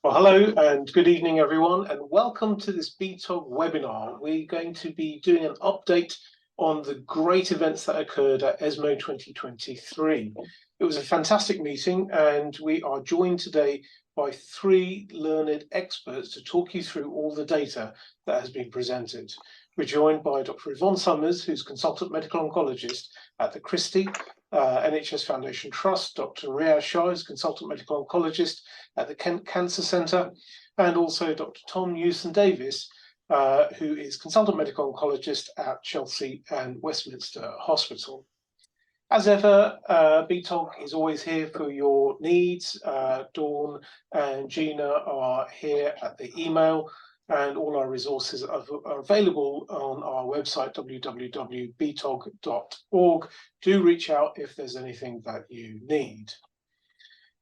Well, hello and good evening, everyone, and welcome to this BTOG webinar. We're going to be doing an update on the great events that occurred at ESMO 2023. It was a fantastic meeting, and we are joined today by three learned experts to talk you through all the data that has been presented. We're joined by Dr. Yvonne Summers, who's Consultant Medical Oncologist at the Christie NHS Foundation Trust, Dr. Riyaz Shah, who's Consultant Medical Oncologist at the Kent Cancer Centre, and also Dr. Tom Newsom-Davis, who is Consultant Medical Oncologist at Chelsea and Westminster Hospital. As ever, BTOG is always here for your needs. Dawn and Gina are here at the email, and all our resources are available on our website, www.btog.org. Do reach out if there's anything that you need.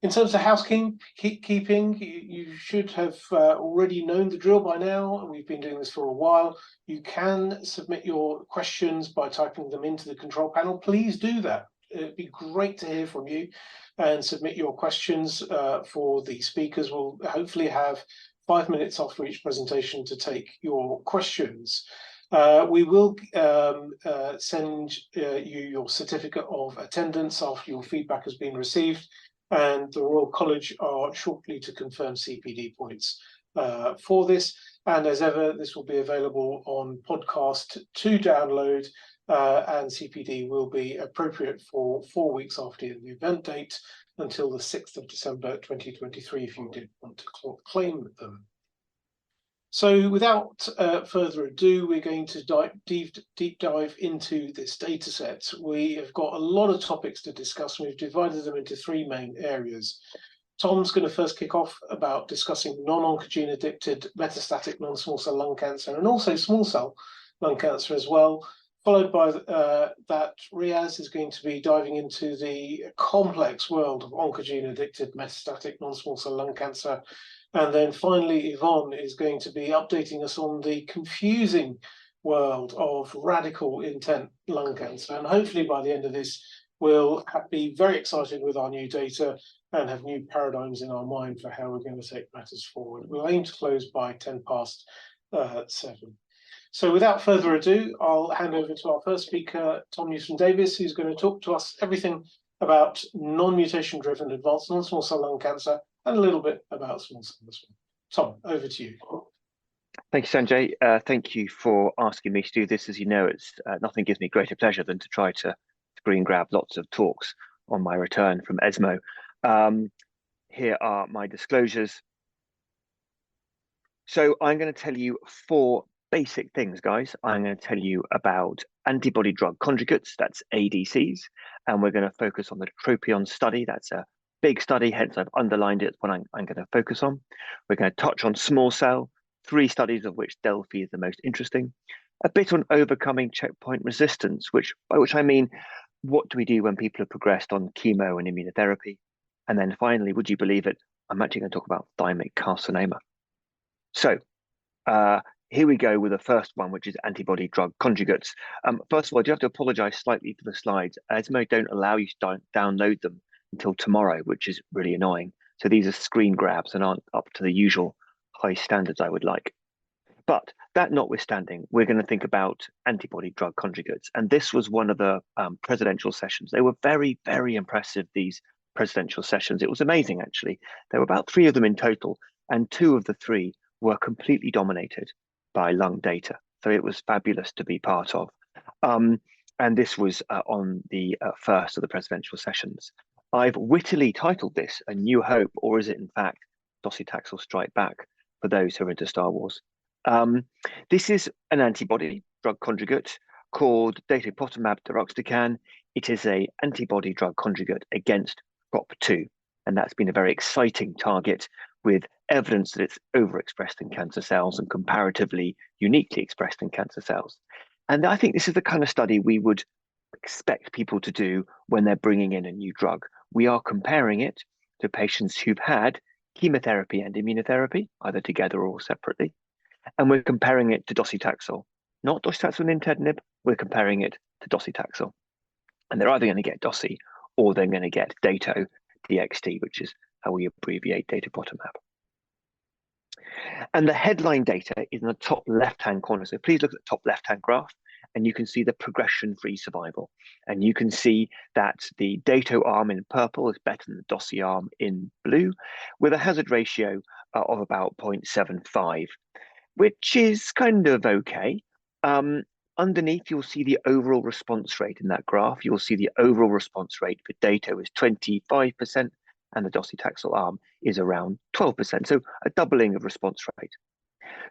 In terms of housekeeping, you should have already known the drill by now. We've been doing this for a while. You can submit your questions by typing them into the control panel. Please do that. It'd be great to hear from you and submit your questions for the speakers. We'll hopefully have 5 minutes after each presentation to take your questions. We will send you your certificate of attendance after your feedback has been received, and the Royal College are shortly to confirm CPD points for this. And as ever, this will be available on podcast to download, and CPD will be appropriate for 4 weeks after the event date until the 6th of December 2023 if you did want to claim them. So without further ado, we're going to deep dive into this data set. We have got a lot of topics to discuss, and we've divided them into three main areas. Tom's going to first kick off about discussing non-oncogene addicted metastatic non-small cell lung cancer and also small cell lung cancer as well. Followed by that, Riyaz is going to be diving into the complex world of oncogene addicted metastatic non-small cell lung cancer. And then finally, Yvonne is going to be updating us on the confusing world of radical intent lung cancer. And hopefully by the end of this, we'll be very excited with our new data and have new paradigms in our mind for how we're going to take matters forward. We'll aim to close by 7:10. So without further ado, I'll hand over to our first speaker, Tom Newsom-Davis, who's going to talk to us everything about non-mutation driven advanced non-small cell lung cancer and a little bit about small cell as well. Tom, over to you. Thank you, Sanjay. Thank you for asking me to do this. As you know, it's nothing gives me greater pleasure than to try to screen grab lots of talks on my return from ESMO. Here are my disclosures. So I'm going to tell you 4 basic things, guys. I'm going to tell you about antibody drug conjugates, that's ADCs, and we're going to focus on the Tropion study. That's a big study, hence I've underlined it, what I'm going to focus on. We're going to touch on small cell, 3 studies of which Delphi is the most interesting, a bit on overcoming checkpoint resistance, by which I mean, what do we do when people have progressed on chemo and immunotherapy? And then finally, would you believe it, I'm actually going to talk about thymic carcinoma. So here we go with the first one, which is antibody drug conjugates. First of all, I do have to apologize slightly for the slides. ESMO don't allow you to download them until tomorrow, which is really annoying. So these are screen grabs and aren't up to the usual high standards I would like. But that notwithstanding, we're going to think about antibody drug conjugates. And this was one of the presidential sessions. They were very, very impressive, these presidential sessions. It was amazing, actually. There were about 3 of them in total, and 2 of the 3 were completely dominated by lung data. So it was fabulous to be part of. And this was on the first of the presidential sessions. I've wittily titled this A New Hope, or is it in fact Docetaxel Strike Back, for those who are into Star Wars. This is an antibody drug conjugate called datopotamab deruxtecan. It is an antibody drug conjugate against TROP2, and that's been a very exciting target with evidence that it's overexpressed in cancer cells and comparatively uniquely expressed in cancer cells. And I think this is the kind of study we would expect people to do when they're bringing in a new drug. We are comparing it to patients who've had chemotherapy and immunotherapy, either together or separately. And we're comparing it to docetaxel, not docetaxel and nintedanib, we're comparing it to docetaxel. And they're either going to get dosi or they're going to get dato, DXT, which is how we abbreviate datopotamab. And the headline data is in the top left-hand corner. So please look at the top left-hand graph, and you can see the progression-free survival. And you can see that the dato arm in purple is better than the dosi arm in blue, with a hazard ratio of about 0.75, which is kind of okay. Underneath, you'll see the overall response rate in that graph. You'll see the overall response rate for dato is 25%, and the docetaxel arm is around 12%. So a doubling of response rate.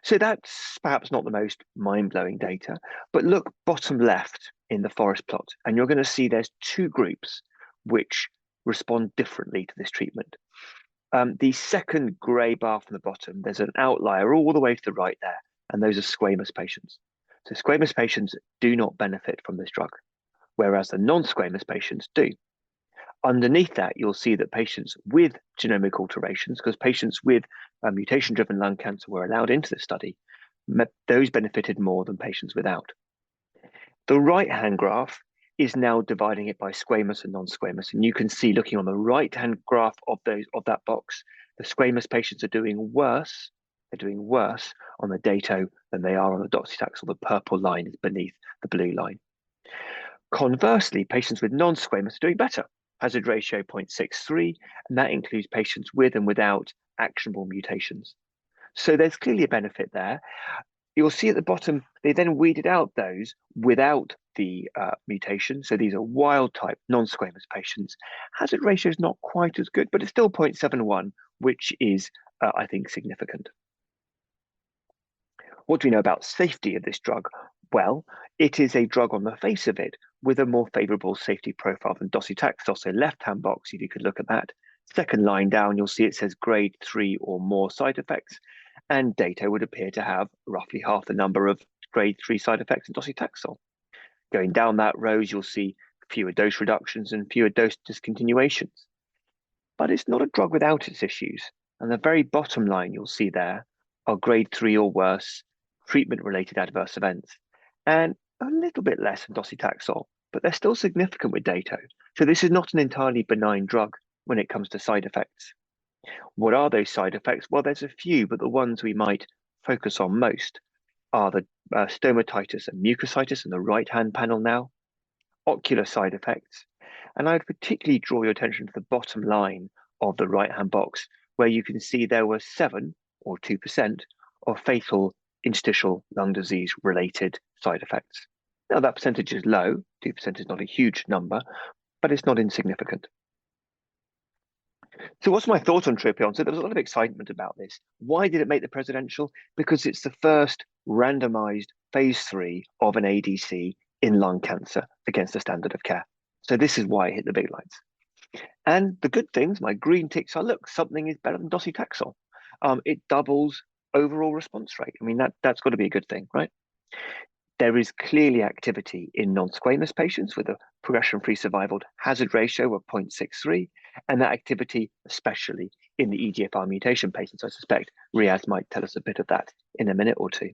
So that's perhaps not the most mind-blowing data, but look bottom left in the forest plot, and you're going to see there's two groups which respond differently to this treatment. The second grey bar from the bottom, there's an outlier all the way to the right there, and those are squamous patients. So squamous patients do not benefit from this drug, whereas the non-squamous patients do. Underneath that, you'll see that patients with genomic alterations, because patients with mutation-driven lung cancer were allowed into the study, those benefited more than patients without. The right-hand graph is now dividing it by squamous and non-squamous, and you can see, looking on the right-hand graph of that box, the squamous patients are doing worse. They're doing worse on the dato than they are on the docetaxel. The purple line is beneath the blue line. Conversely, patients with non-squamous are doing better. Hazard ratio 0.63, and that includes patients with and without actionable mutations. So there's clearly a benefit there. You'll see at the bottom, they then weeded out those without the mutation. So these are wild type non-squamous patients. Hazard ratio is not quite as good, but it's still 0.71, which is, I think, significant. What do we know about safety of this drug? Well, it is a drug on the face of it with a more favorable safety profile than docetaxel. So left-hand box, if you could look at that. Second line down, you'll see it says grade 3 or more side effects. And dato would appear to have roughly half the number of grade 3 side effects in docetaxel. Going down that rows, you'll see fewer dose reductions and fewer dose discontinuations. But it's not a drug without its issues. And the very bottom line you'll see there are grade 3 or worse treatment-related adverse events, and a little bit less than docetaxel, but they're still significant with dato. So this is not an entirely benign drug when it comes to side effects. What are those side effects? Well, there's a few, but the ones we might focus on most are the stomatitis and mucositis in the right-hand panel now, ocular side effects, and I'd particularly draw your attention to the bottom line of the right-hand box, where you can see there were 7 or 2% of fatal interstitial lung disease related side effects. Now that percentage is low, 2% is not a huge number, but it's not insignificant. So what's my thought on Tropion? So there was a lot of excitement about this. Why did it make the presidential? Because it's the first randomized phase 3 of an ADC in lung cancer against the standard of care. So this is why it hit the big lights. And the good things, my green ticks are, look, something is better than docetaxel. It doubles overall response rate. I mean, that's got to be a good thing, right? There is clearly activity in non-squamous patients with a progression-free survival hazard ratio of 0.63, and that activity especially in the EGFR mutation patients. I suspect Riyaz might tell us a bit of that in a minute or two.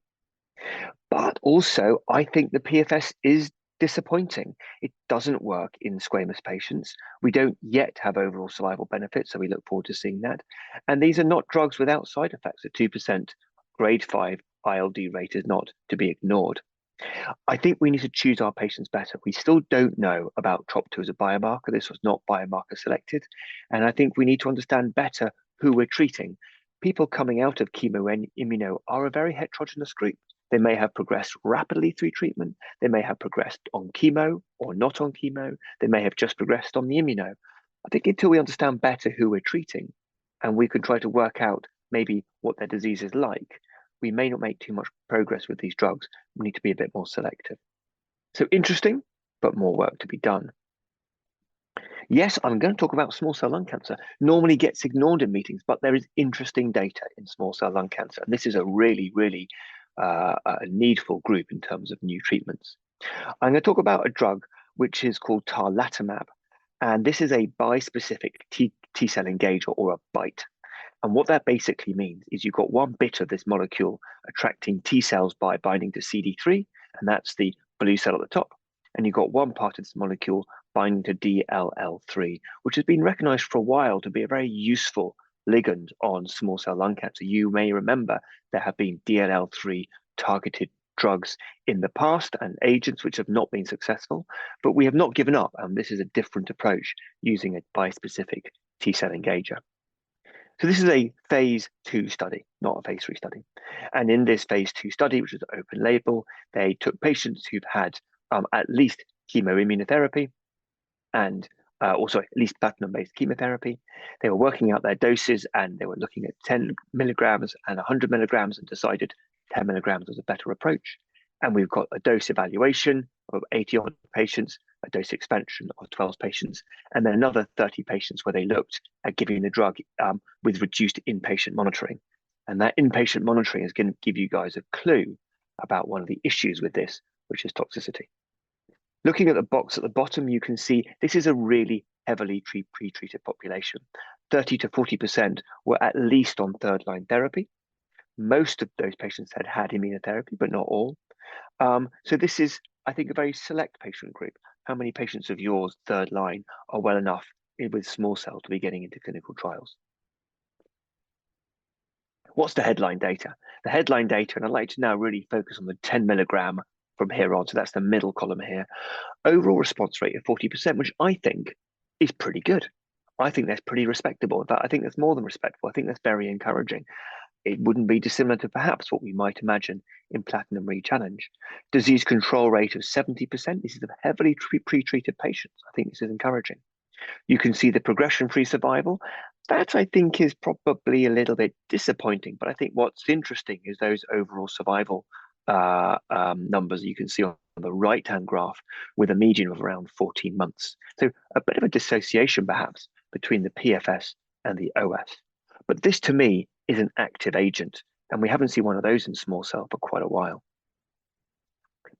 But also, I think the PFS is disappointing. It doesn't work in squamous patients. We don't yet have overall survival benefits, so we look forward to seeing that. And these are not drugs without side effects. A 2% grade 5 ILD rate is not to be ignored. I think we need to choose our patients better. We still don't know about TROP2 as a biomarker. This was not biomarker selected. And I think we need to understand better who we're treating. People coming out of chemo and immuno are a very heterogeneous group. They may have progressed rapidly through treatment. They may have progressed on chemo or not on chemo. They may have just progressed on the immuno. I think until we understand better who we're treating and we can try to work out maybe what their disease is like, we may not make too much progress with these drugs. We need to be a bit more selective. So interesting, but more work to be done. Yes, I'm going to talk about small cell lung cancer. Normally gets ignored in meetings, but there is interesting data in small cell lung cancer. And this is a really a needful group in terms of new treatments. I'm going to talk about a drug which is called tarlatamab. And this is a bispecific T-cell engager, or a BiTE. And what that basically means is you've got one bit of this molecule attracting T cells by binding to CD3, and that's the blue cell at the top. And you've got one part of this molecule binding to DLL3, which has been recognized for a while to be a very useful ligand on small cell lung cancer. You may remember there have been DLL3 targeted drugs in the past and agents which have not been successful, but we have not given up. And this is a different approach using a bispecific T-cell engager. So this is a phase 2 study, not a phase 3 study. And in this phase 2 study, which is open label, they took patients who've had at least chemoimmunotherapy and also at least platinum-based chemotherapy. They were working out their doses and they were looking at 10 milligrams and 100 milligrams and decided 10 milligrams was a better approach. And we've got a dose evaluation of 80 odd patients, a dose expansion of 12 patients, and then another 30 patients where they looked at giving the drug with reduced inpatient monitoring. And that inpatient monitoring is going to give you guys a clue about one of the issues with this, which is toxicity. Looking at the box at the bottom, you can see this is a really heavily pre-treated population. 30 to 40% were at least on third-line therapy. Most of those patients had had immunotherapy, but not all. So this is, I think, a very select patient group. How many patients of yours, third line, are well enough with small cell to be getting into clinical trials? What's the headline data? The headline data, and I'd like to now really focus on the 10 milligram from here on, so that's the middle column here. Overall response rate of 40%, which I think is pretty good. I think that's pretty respectable. In fact, I think that's more than respectable. I think that's very encouraging. It wouldn't be dissimilar to perhaps what we might imagine in platinum re-challenge. Disease control rate of 70%. This is a heavily pre-treated patients. I think this is encouraging. You can see the progression-free survival. That, I think, is probably a little bit disappointing, but I think what's interesting is those overall survival numbers you can see on the right-hand graph with a median of around 14 months. So a bit of a dissociation, perhaps, between the PFS and the OS. But this, to me, is an active agent, and we haven't seen one of those in small cell for quite a while.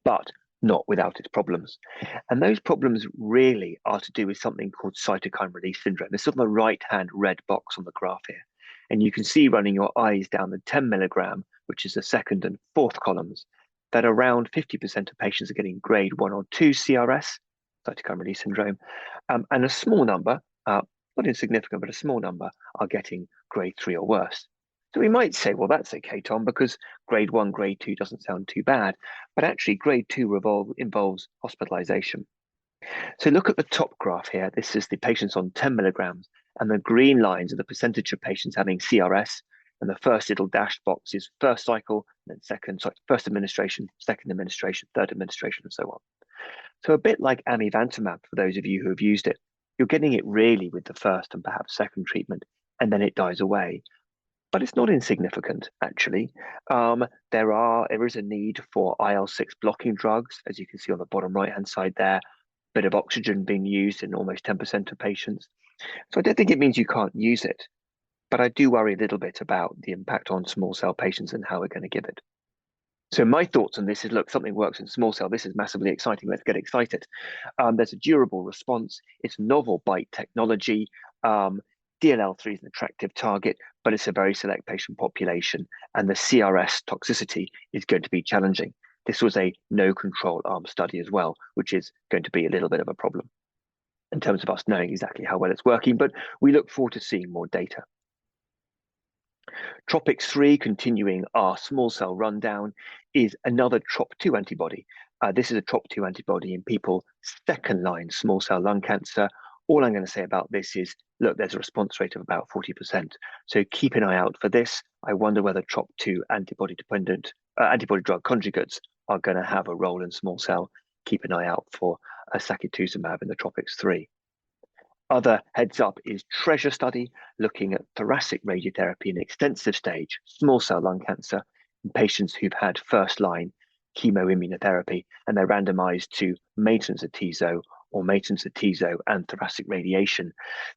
But not without its problems. And those problems really are to do with something called cytokine release syndrome. This is on the right-hand red box on the graph here. And you can see, running your eyes down the 10 milligram, which is the second and fourth columns, that around 50% of patients are getting grade 1 or 2 CRS, cytokine release syndrome, and a small number, not insignificant, but a small number, are getting grade 3 or worse. So we might say, well, that's okay, Tom, because grade 1, grade 2 doesn't sound too bad, but actually grade 2 involves hospitalization. So look at the top graph here. This is the patients on 10 milligrams, and the green lines are the percentage of patients having CRS, and the first little dashed box is first cycle, then first administration, second administration, third administration, and so on. So a bit like amivantamab, for those of you who have used it, you're getting it really with the first and perhaps second treatment, and then it dies away. But it's not insignificant, actually. There is a need for IL-6 blocking drugs, as you can see on the bottom right-hand side there, bit of oxygen being used in almost 10% of patients. So I don't think it means you can't use it, but I do worry a little bit about the impact on small cell patients and how we're going to give it. So my thoughts on this is, look, something works in small cell. This is massively exciting. Let's get excited. There's a durable response. It's novel BiTE technology. DLL3 is an attractive target, but it's a very select patient population, and the CRS toxicity is going to be challenging. This was a no control arm study as well, which is going to be a little bit of a problem in terms of us knowing exactly how well it's working, but we look forward to seeing more data. TROPiCS-3, continuing our small cell rundown, is another TROP2 antibody. This is a TROP2 antibody in people second line small cell lung cancer. All I'm going to say about this is, look, there's a response rate of about 40%. So keep an eye out for this. I wonder whether TROP2 antibody drug conjugates are going to have a role in small cell. Keep an eye out for sacituzumab in the TROPiCS-3. Other heads up is TREASURE study, looking at thoracic radiotherapy in extensive stage small cell lung cancer in patients who've had first line chemoimmunotherapy, and they're randomized to maintenance atezo or maintenance atezo and thoracic radiation.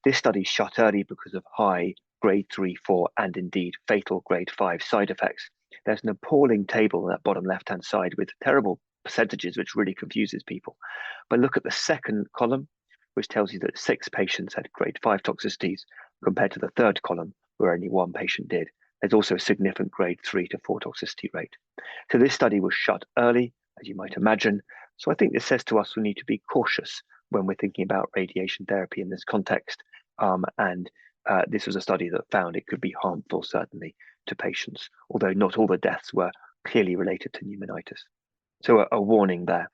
This study shut early because of high grade 3, 4, and indeed fatal grade 5 side effects. There's an appalling table on that bottom left-hand side with terrible percentages, which really confuses people. But look at the second column, which tells you that 6 patients had grade 5 toxicities, compared to the third column, where only 1 patient did. There's also a significant grade 3 to 4 toxicity rate. So this study was shut early, as you might imagine. So I think this says to us we need to be cautious when we're thinking about radiation therapy in this context, and this was a study that found it could be harmful, certainly, to patients, although not all the deaths were clearly related to pneumonitis. So a warning there.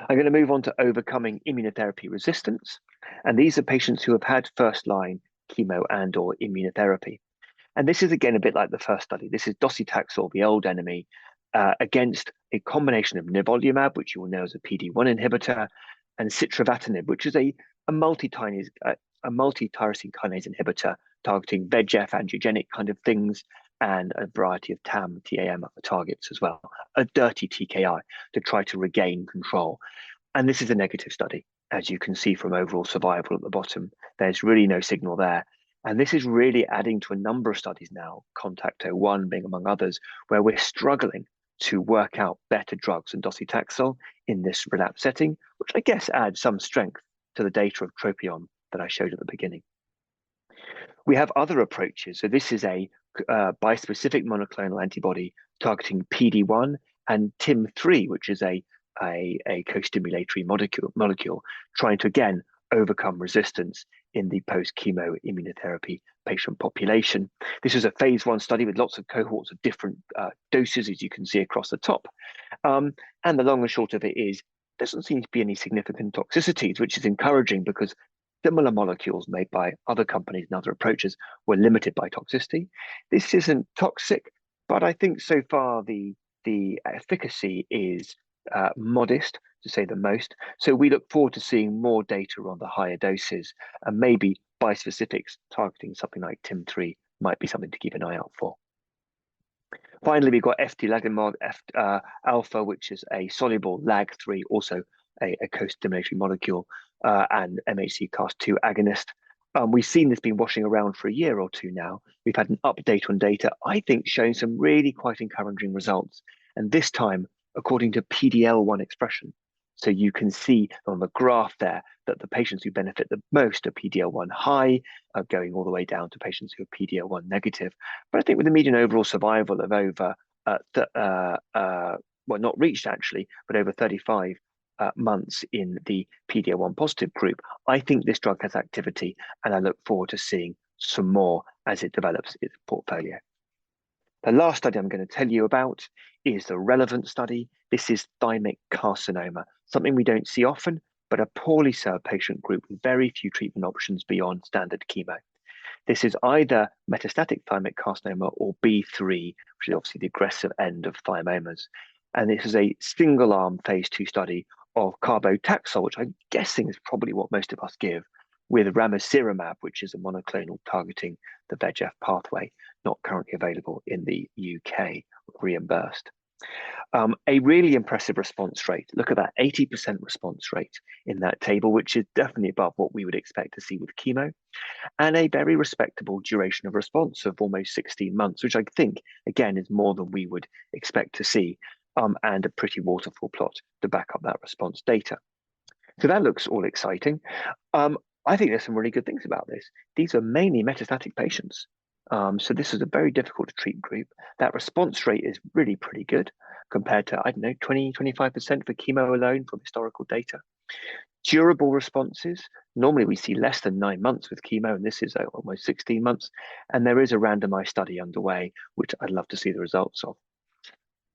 I'm going to move on to overcoming immunotherapy resistance. And these are patients who have had first-line chemo and or immunotherapy. And this is, again, a bit like the first study. This is docetaxel, the old enemy, against a combination of nivolumab, which you will know is a PD-1 inhibitor, and sitravatinib, which is a multi-tyrosine kinase inhibitor targeting VEGF angiogenic kind of things, and a variety of TAM targets as well, a dirty TKI to try to regain control. And this is a negative study. As you can see from overall survival at the bottom, there's really no signal there. And this is really adding to a number of studies now, CONTACT-01 being among others, where we're struggling to work out better drugs than docetaxel in this relapse setting, which I guess adds some strength to the data of tropion that I showed at the beginning. We have other approaches. So this is a bispecific monoclonal antibody targeting PD-1 and TIM-3, which is a co-stimulatory molecule, trying to, again, overcome resistance in the post-chemo immunotherapy patient population. This is a phase 1 study with lots of cohorts of different doses, as you can see across the top. And the long and short of it is, there doesn't seem to be any significant toxicities, which is encouraging because similar molecules made by other companies and other approaches were limited by toxicity. This isn't toxic, but I think so far the efficacy is modest, to say the most. So we look forward to seeing more data on the higher doses, and maybe bispecifics targeting something like TIM-3 might be something to keep an eye out for. Finally, we've got eftilagimod alpha, which is a soluble LAG-3, also a co-stimulatory molecule, and MHC class 2 agonist. We've seen this been washing around for a year or two now. We've had an update on data, I think, showing some really quite encouraging results. And this time, according to PDL1 expression. So you can see on the graph there that the patients who benefit the most are PDL1 high, going all the way down to patients who are PDL1 negative. But I think with a median overall survival of over, well, not reached actually, but over 35 months in the PDL1 positive group, I think this drug has activity, and I look forward to seeing some more as it develops its portfolio. The last study I'm going to tell you about is the relevant study. This is thymic carcinoma, something we don't see often, but a poorly served patient group with very few treatment options beyond standard chemo. This is either metastatic thymic carcinoma or B3, which is obviously the aggressive end of thymomas. And this is a single-arm phase 2 study of carbotaxol, which I'm guessing is probably what most of us give, with ramucirumab, which is a monoclonal targeting the VEGF pathway, not currently available in the UK, reimbursed. A really impressive response rate. Look at that, 80% response rate in that table, which is definitely above what we would expect to see with chemo, and a very respectable duration of response of almost 16 months, which I think, again, is more than we would expect to see, and a pretty waterfall plot to back up that response data. So that looks all exciting. I think there's some really good things about this. These are mainly metastatic patients. So this is a very difficult to treat group. That response rate is really pretty good compared to, I don't know, 20, 25% for chemo alone from historical data. Durable responses, normally we see less than 9 months with chemo, and this is almost 16 months. And there is a randomized study underway, which I'd love to see the results of.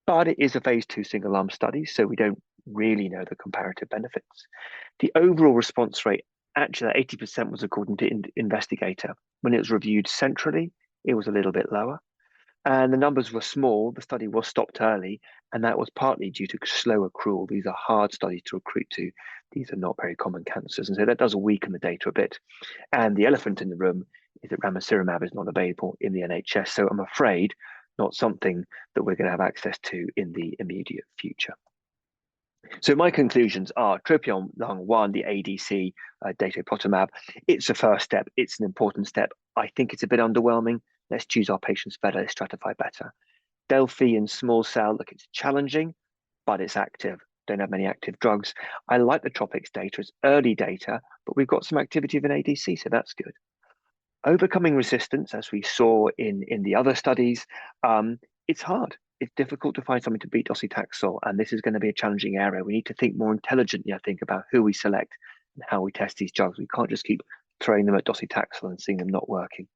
But it is a phase 2 single-arm study, so we don't really know the comparative benefits. The overall response rate, actually 80% was according to investigator. When it was reviewed centrally, it was a little bit lower. And the numbers were small. The study was stopped early, and that was partly due to slow accrual. These are hard studies to recruit to. These are not very common cancers. And so that does weaken the data a bit. And the elephant in the room is that ramucirumab is not available in the NHS. So I'm afraid not something that we're going to have access to in the immediate future. So my conclusions are tropion-Lung1, the ADC, datopotamab. It's a first step. It's an important step. I think it's a bit underwhelming. Let's choose our patients better. Let's stratify better. Delphi in small cell, look, it's challenging, but it's active. Don't have many active drugs. I like the Tropics data. It's early data, but we've got some activity of an ADC, so that's good. Overcoming resistance, as we saw in the other studies, it's hard. It's difficult to find something to beat docetaxel, and this is going to be a challenging area. We need to think more intelligently, I think, about who we select and how we test these drugs. We can't just keep throwing them at docetaxel and seeing them not working.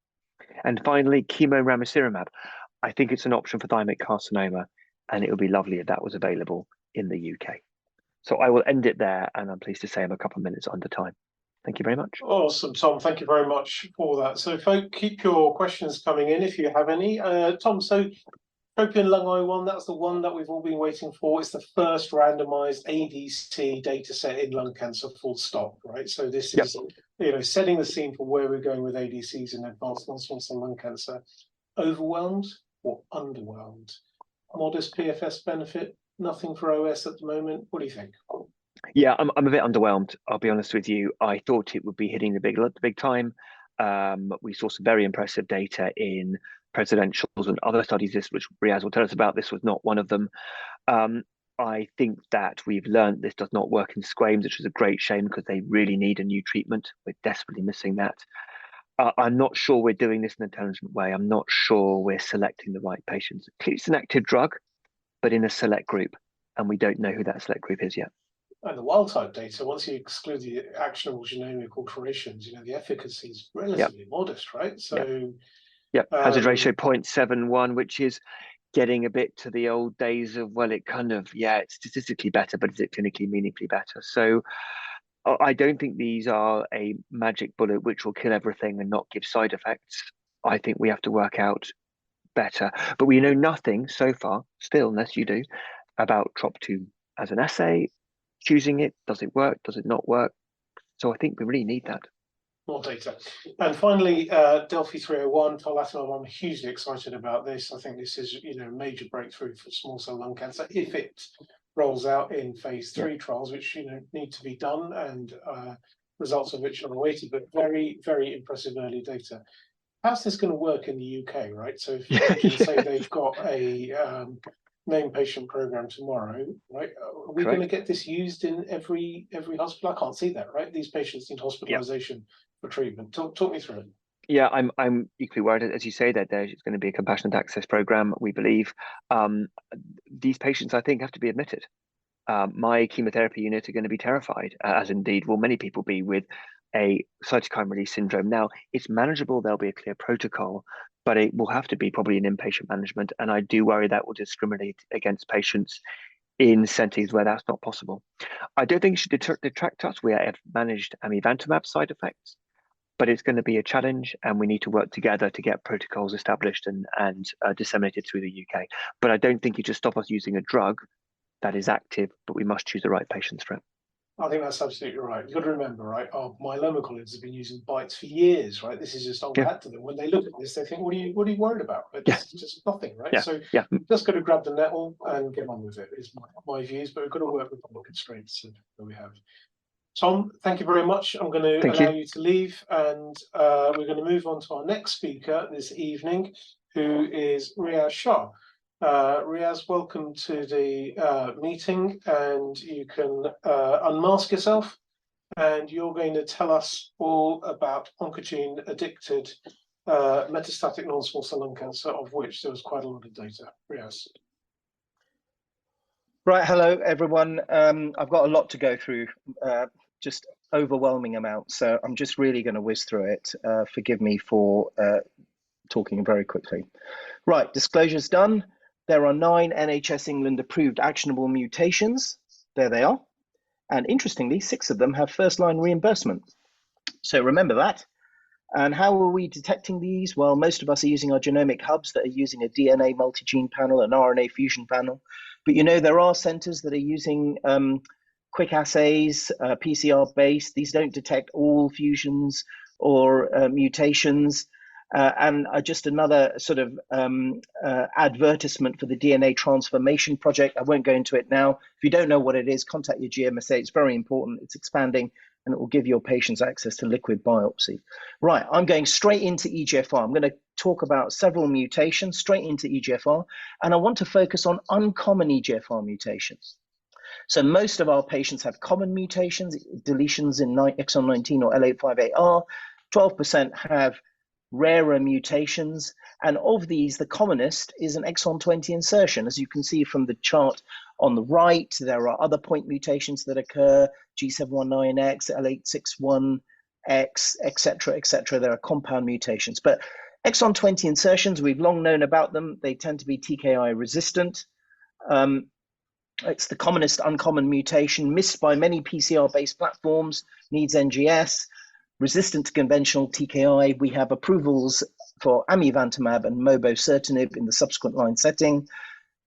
And finally, chemo ramucirumab. I think it's an option for thymic carcinoma, and it would be lovely if that was available in the UK. So I will end it there, and I'm pleased to say I'm a couple of minutes under time. Thank you very much. Awesome, Tom. Thank you very much for that. So, folk, keep your questions coming in if you have any. Tom, so Tropion Lung 01, that's the one that we've all been waiting for. It's the first randomized ADC data set in lung cancer, full stop, right? So this is, setting the scene for where we're going with ADCs in advanced non-small cell lung cancer. Overwhelmed or underwhelmed? Modest PFS benefit, nothing for OS at the moment. What do you think? Yeah, I'm a bit underwhelmed. I'll be honest with you. I thought it would be hitting the big time. We saw some very impressive data in presidentials and other studies, which Riyaz will tell us about. This was not one of them. I think that we've learned this does not work in squamous, which is a great shame because they really need a new treatment. We're desperately missing that. I'm not sure we're doing this in an intelligent way. I'm not sure we're selecting the right patients. It's an active drug, but in a select group, and we don't know who that select group is yet. And the wild type data, once you exclude the actionable genomic alterations, the efficacy is relatively modest, right? So, hazard ratio 0.71, which is getting a bit to the old days of, well, it kind of, it's statistically better, but is it clinically meaningfully better? So I don't think these are a magic bullet which will kill everything and not give side effects. I think we have to work out better, but we know nothing so far, still, unless you do, about TROP2 as an assay. Choosing it, does it work? Does it not work? So I think we really need that. More data. And finally, Delphi 301, tarlatamab, I'm hugely excited about this. I think this is, a major breakthrough for small cell lung cancer if it rolls out in phase 3 trials, which, need to be done and results of which are awaited, but very, very impressive early data. How's this going to work in the UK, right? So if you say they've got a named patient program tomorrow, right? Are we going to get this used in every hospital? I can't see that, right? These patients need hospitalization for treatment. Talk me through it. Yeah, I'm equally worried, as you say, that there's going to be a compassionate access program. We believe these patients, I think, have to be admitted. My chemotherapy unit are going to be terrified, as indeed will many people be, with a cytokine release syndrome. Now, it's manageable. There'll be a clear protocol, but it will have to be probably an inpatient management. And I do worry that will discriminate against patients in settings where that's not possible. I don't think it should detract us. We have managed amivantamab side effects, but it's going to be a challenge, and we need to work together to get protocols established and disseminated through the UK. But I don't think you just stop us using a drug that is active, but we must choose the right patients for it. I think that's absolutely right. You've got to remember, right, our myeloma colleagues have been using BiTEs for years, right? This is just old hat to them. When they look at this, they think, what are you worried about? Right? This is just nothing, right? So we've just got to grab the nettle and get on with it, is my views, but we've got to work with the constraints that we have. Tom, thank you very much. I'm going to allow you to leave, and we're going to move on to our next speaker this evening, who is Riyaz Shah. Riyaz, welcome to the meeting, and you can unmask yourself, and you're going to tell us all about oncogene-addicted metastatic non-small cell lung cancer, of which there was quite a lot of data. Riyaz. Right, hello everyone. I've got a lot to go through, just overwhelming amounts, so I'm just really going to whiz through it. Forgive me for talking very quickly. Right, disclosure's done. There are 9 NHS England approved actionable mutations. There they are. And interestingly, 6 of them have first-line reimbursement. So remember that. And how are we detecting these? Well, most of us are using our genomic hubs that are using a DNA multigene panel, an RNA fusion panel. But there are centers that are using quick assays, PCR-based. These don't detect all fusions or mutations. And just another sort of advertisement for the DNA transformation project. I won't go into it now. If you don't know what it is, contact your GMSA. It's very important. It's expanding, and it will give your patients access to liquid biopsy. Right, I'm going straight into EGFR. I'm going to talk about several mutations straight into EGFR, and I want to focus on uncommon EGFR mutations. So most of our patients have common mutations, deletions in exon 19 or L858R. 12% have rarer mutations, and of these, the commonest is an exon 20 insertion. As you can see from the chart on the right, there are other point mutations that occur, G719X, X, etc., etc. There are compound mutations, but exon 20 insertions, we've long known about them. They tend to be TKI resistant. It's the commonest uncommon mutation, missed by many PCR-based platforms, needs NGS, resistant to conventional TKI. We have approvals for amivantamab and mobocertinib in the subsequent line setting.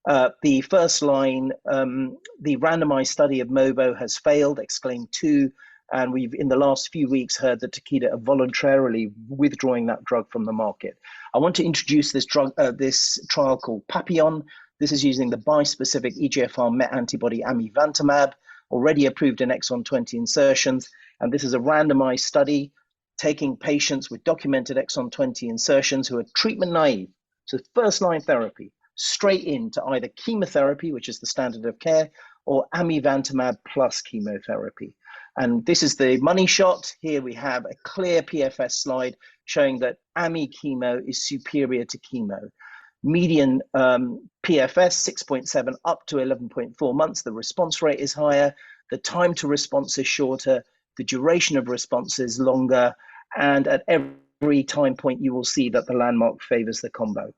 The first line, the randomized study of mobo has failed, XCLAIM-2, and we've in the last few weeks heard that Takeda are voluntarily withdrawing that drug from the market. I want to introduce this drug, this trial called Papillon. This is using the bispecific EGFR MET antibody amivantamab, already approved in exon 20 insertions. And this is a randomized study taking patients with documented exon 20 insertions who are treatment naive, so first line therapy, straight into either chemotherapy, which is the standard of care, or amivantamab plus chemotherapy. And this is the money shot. Here we have a clear PFS slide showing that ami chemo is superior to chemo. Median PFS 6.7 up to 11.4 months. The response rate is higher. The time to response is shorter. The duration of response is longer. And at every time point, you will see that the landmark favors the combo.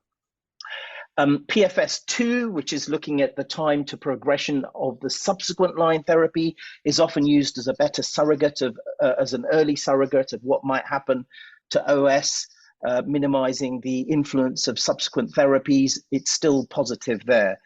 PFS2, which is looking at the time to progression of the subsequent line therapy, is often used as a better surrogate of, as an early surrogate of what might happen to OS, minimizing the influence of subsequent therapies. It's still positive there.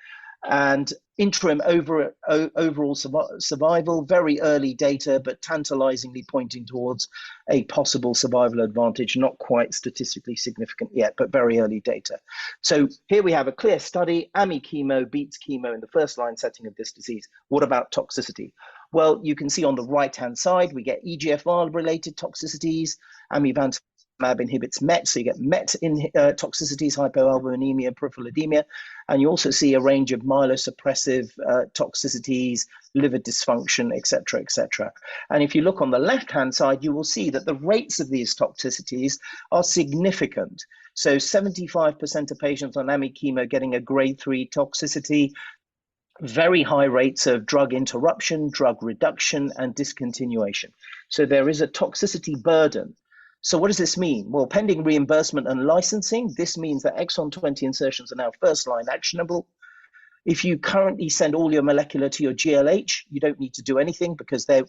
And interim overall survival, very early data, but tantalizingly pointing towards a possible survival advantage, not quite statistically significant yet, but very early data. So here we have a clear study. Ami chemo beats chemo in the first line setting of this disease. What about toxicity? Well, you can see on the right-hand side, we get EGFR-related toxicities. Amivantamab inhibits MET, so you get MET in toxicities, hypoalbuminemia, peripheral edema, and you also see a range of myelosuppressive toxicities, liver dysfunction, etc., etc. And if you look on the left-hand side, you will see that the rates of these toxicities are significant. So 75% of patients on ami chemo getting a grade 3 toxicity, very high rates of drug interruption, drug reduction, and discontinuation. So there is a toxicity burden. So what does this mean? Well, pending reimbursement and licensing, this means that exon 20 insertions are now first line actionable. If you currently send all your molecular to your GLH, you don't need to do anything because that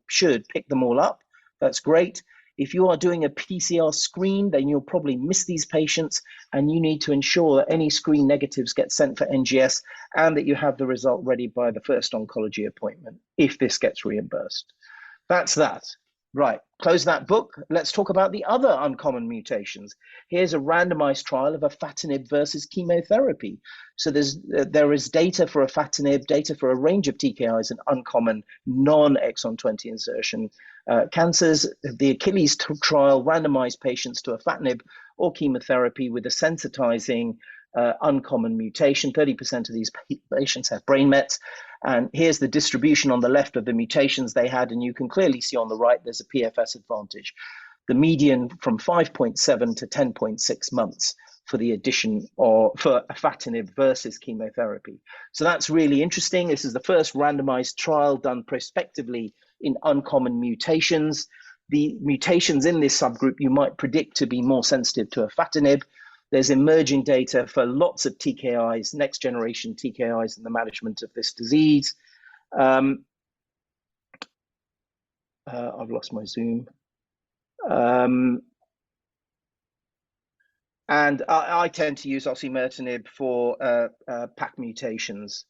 should pick them all up. That's great. If you are doing a PCR screen, then you'll probably miss these patients, and you need to ensure that any screen negatives get sent for NGS and that you have the result ready by the first oncology appointment if this gets reimbursed. That's that. Right, close that book. Let's talk about the other uncommon mutations. Here's a randomized trial of afatinib versus chemotherapy. So there is data for afatinib, data for a range of TKIs and uncommon non-exon 20 insertion cancers. The Achilles trial randomized patients to afatinib or chemotherapy with a sensitizing uncommon mutation. 30% of these patients have brain mets. And here's the distribution on the left of the mutations they had, and you can clearly see on the right there's a PFS advantage. The median from 5.7 to 10.6 months for the addition or for afatinib versus chemotherapy. So that's really interesting. This is the first randomized trial done prospectively in uncommon mutations. The mutations in this subgroup you might predict to be more sensitive to afatinib. There's emerging data for lots of TKIs, next generation TKIs in the management of this disease. I've lost my Zoom. And I tend to use osimertinib for PAC mutations.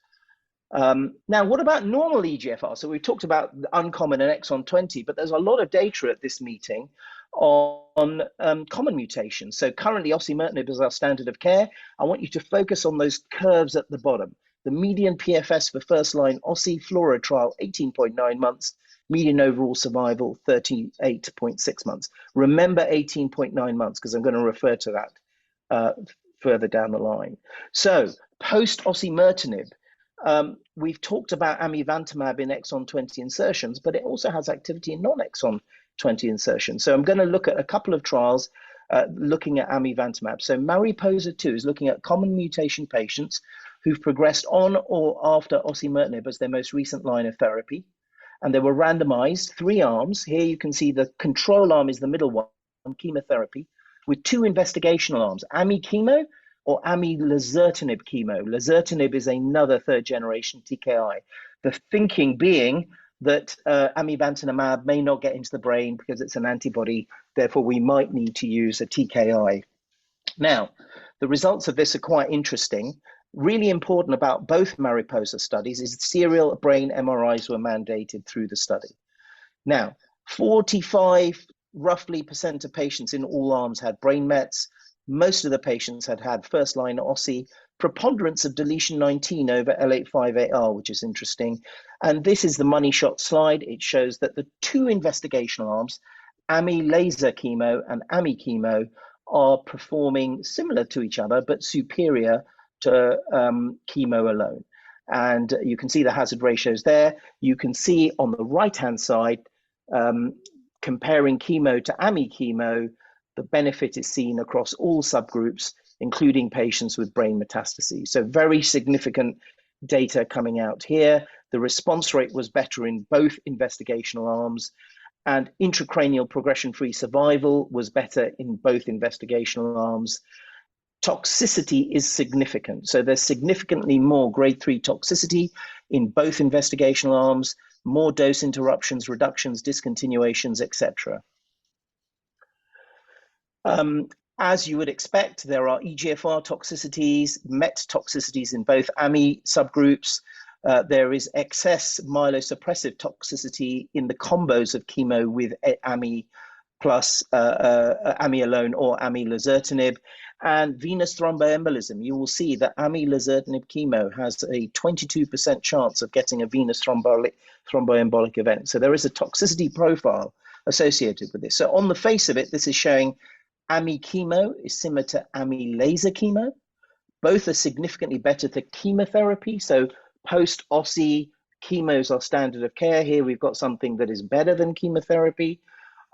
Now, what about normal EGFR? So we've talked about uncommon and exon 20, but there's a lot of data at this meeting on common mutations. So currently osimertinib is our standard of care. I want you to focus on those curves at the bottom. The median PFS for first line OSI FLORA trial, 18.9 months, median overall survival, 38.6 months. Remember 18.9 months because I'm going to refer to that further down the line. So post osimertinib, we've talked about amivantamab in exon 20 insertions, but it also has activity in non-exon 20 insertions. So I'm going to look at a couple of trials looking at amivantamab. So Mariposa 2 is looking at common mutation patients who've progressed on or after osimertinib as their most recent line of therapy. and they were randomized 3 arms. Here you can see the control arm is the middle one, chemotherapy, with 2 investigational arms, ami chemo or ami lazertinib chemo. Lazertinib is another 3rd generation TKI. The thinking being that amivantamab may not get into the brain because it's an antibody, therefore we might need to use a TKI. Now, the results of this are quite interesting. Really important about both Mariposa studies is serial brain MRIs were mandated through the study. Now, 45 roughly % of patients in all arms had brain mets. Most of the patients had had first-line OSI, preponderance of deletion 19 over L858R, which is interesting. And this is the money shot slide. It shows that the 2 investigational arms, ami laser chemo and ami chemo, are performing similar to each other, but superior to chemo alone. And you can see the hazard ratios there. You can see on the right-hand side, comparing chemo to ami chemo, the benefit is seen across all subgroups, including patients with brain metastases. So very significant data coming out here. The response rate was better in both investigational arms, and intracranial progression-free survival was better in both investigational arms. Toxicity is significant. So there's significantly more grade 3 toxicity in both investigational arms, more dose interruptions, reductions, discontinuations, etc. As you would expect, there are EGFR toxicities, MET toxicities in both AMI subgroups. There is excess myelosuppressive toxicity in the combos of chemo with AMI plus AMI alone or AMI lazertinib, and venous thromboembolism. You will see that AMI lazertinib chemo has a 22% chance of getting a venous thromboembolic event. So there is a toxicity profile associated with this. So on the face of it, this is showing AMI chemo is similar to AMI laser chemo. Both are significantly better than chemotherapy. So post-OSI, chemos are standard of care. Here we've got something that is better than chemotherapy.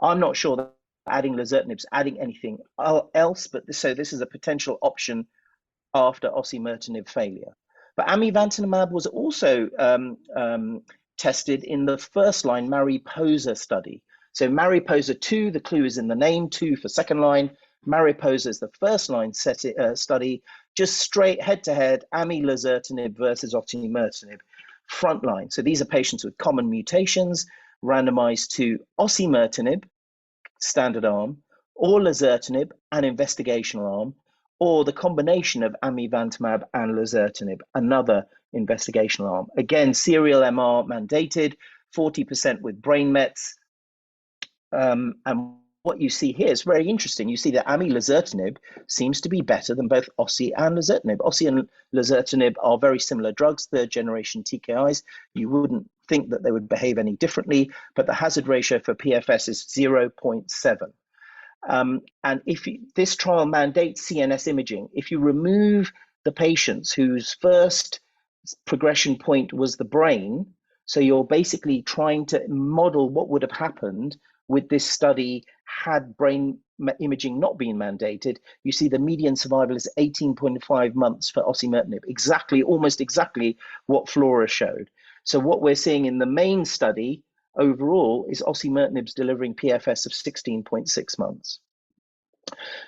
I'm not sure that adding lazertinib is adding anything else, but this is a potential option after osimertinib failure. But amivantamab was also tested in the first-line Mariposa study. So Mariposa 2, the clue is in the name, 2 for second line. Mariposa is the first-line study, just straight head-to-head, ami lazertinib versus osimertinib, frontline. So these are patients with common mutations, randomized to osimertinib, standard arm, or lazertinib, an investigational arm, or the combination of amivantamab and lazertinib, another investigational arm. Again, serial MR mandated, 40% with brain mets. And what you see here is very interesting. You see that ami lazertinib seems to be better than both OSI and lazertinib. OSI and lazertinib are very similar drugs, 3rd generation TKIs. You wouldn't think that they would behave any differently, but the hazard ratio for PFS is 0.7. And this trial mandates CNS imaging, if you remove the patients whose first progression point was the brain, so you're basically trying to model what would have happened with this study had brain imaging not been mandated, you see the median survival is 18.5 months for osimertinib, almost exactly what Flora showed. So what we're seeing in the main study overall is osimertinib's delivering PFS of 16.6 months.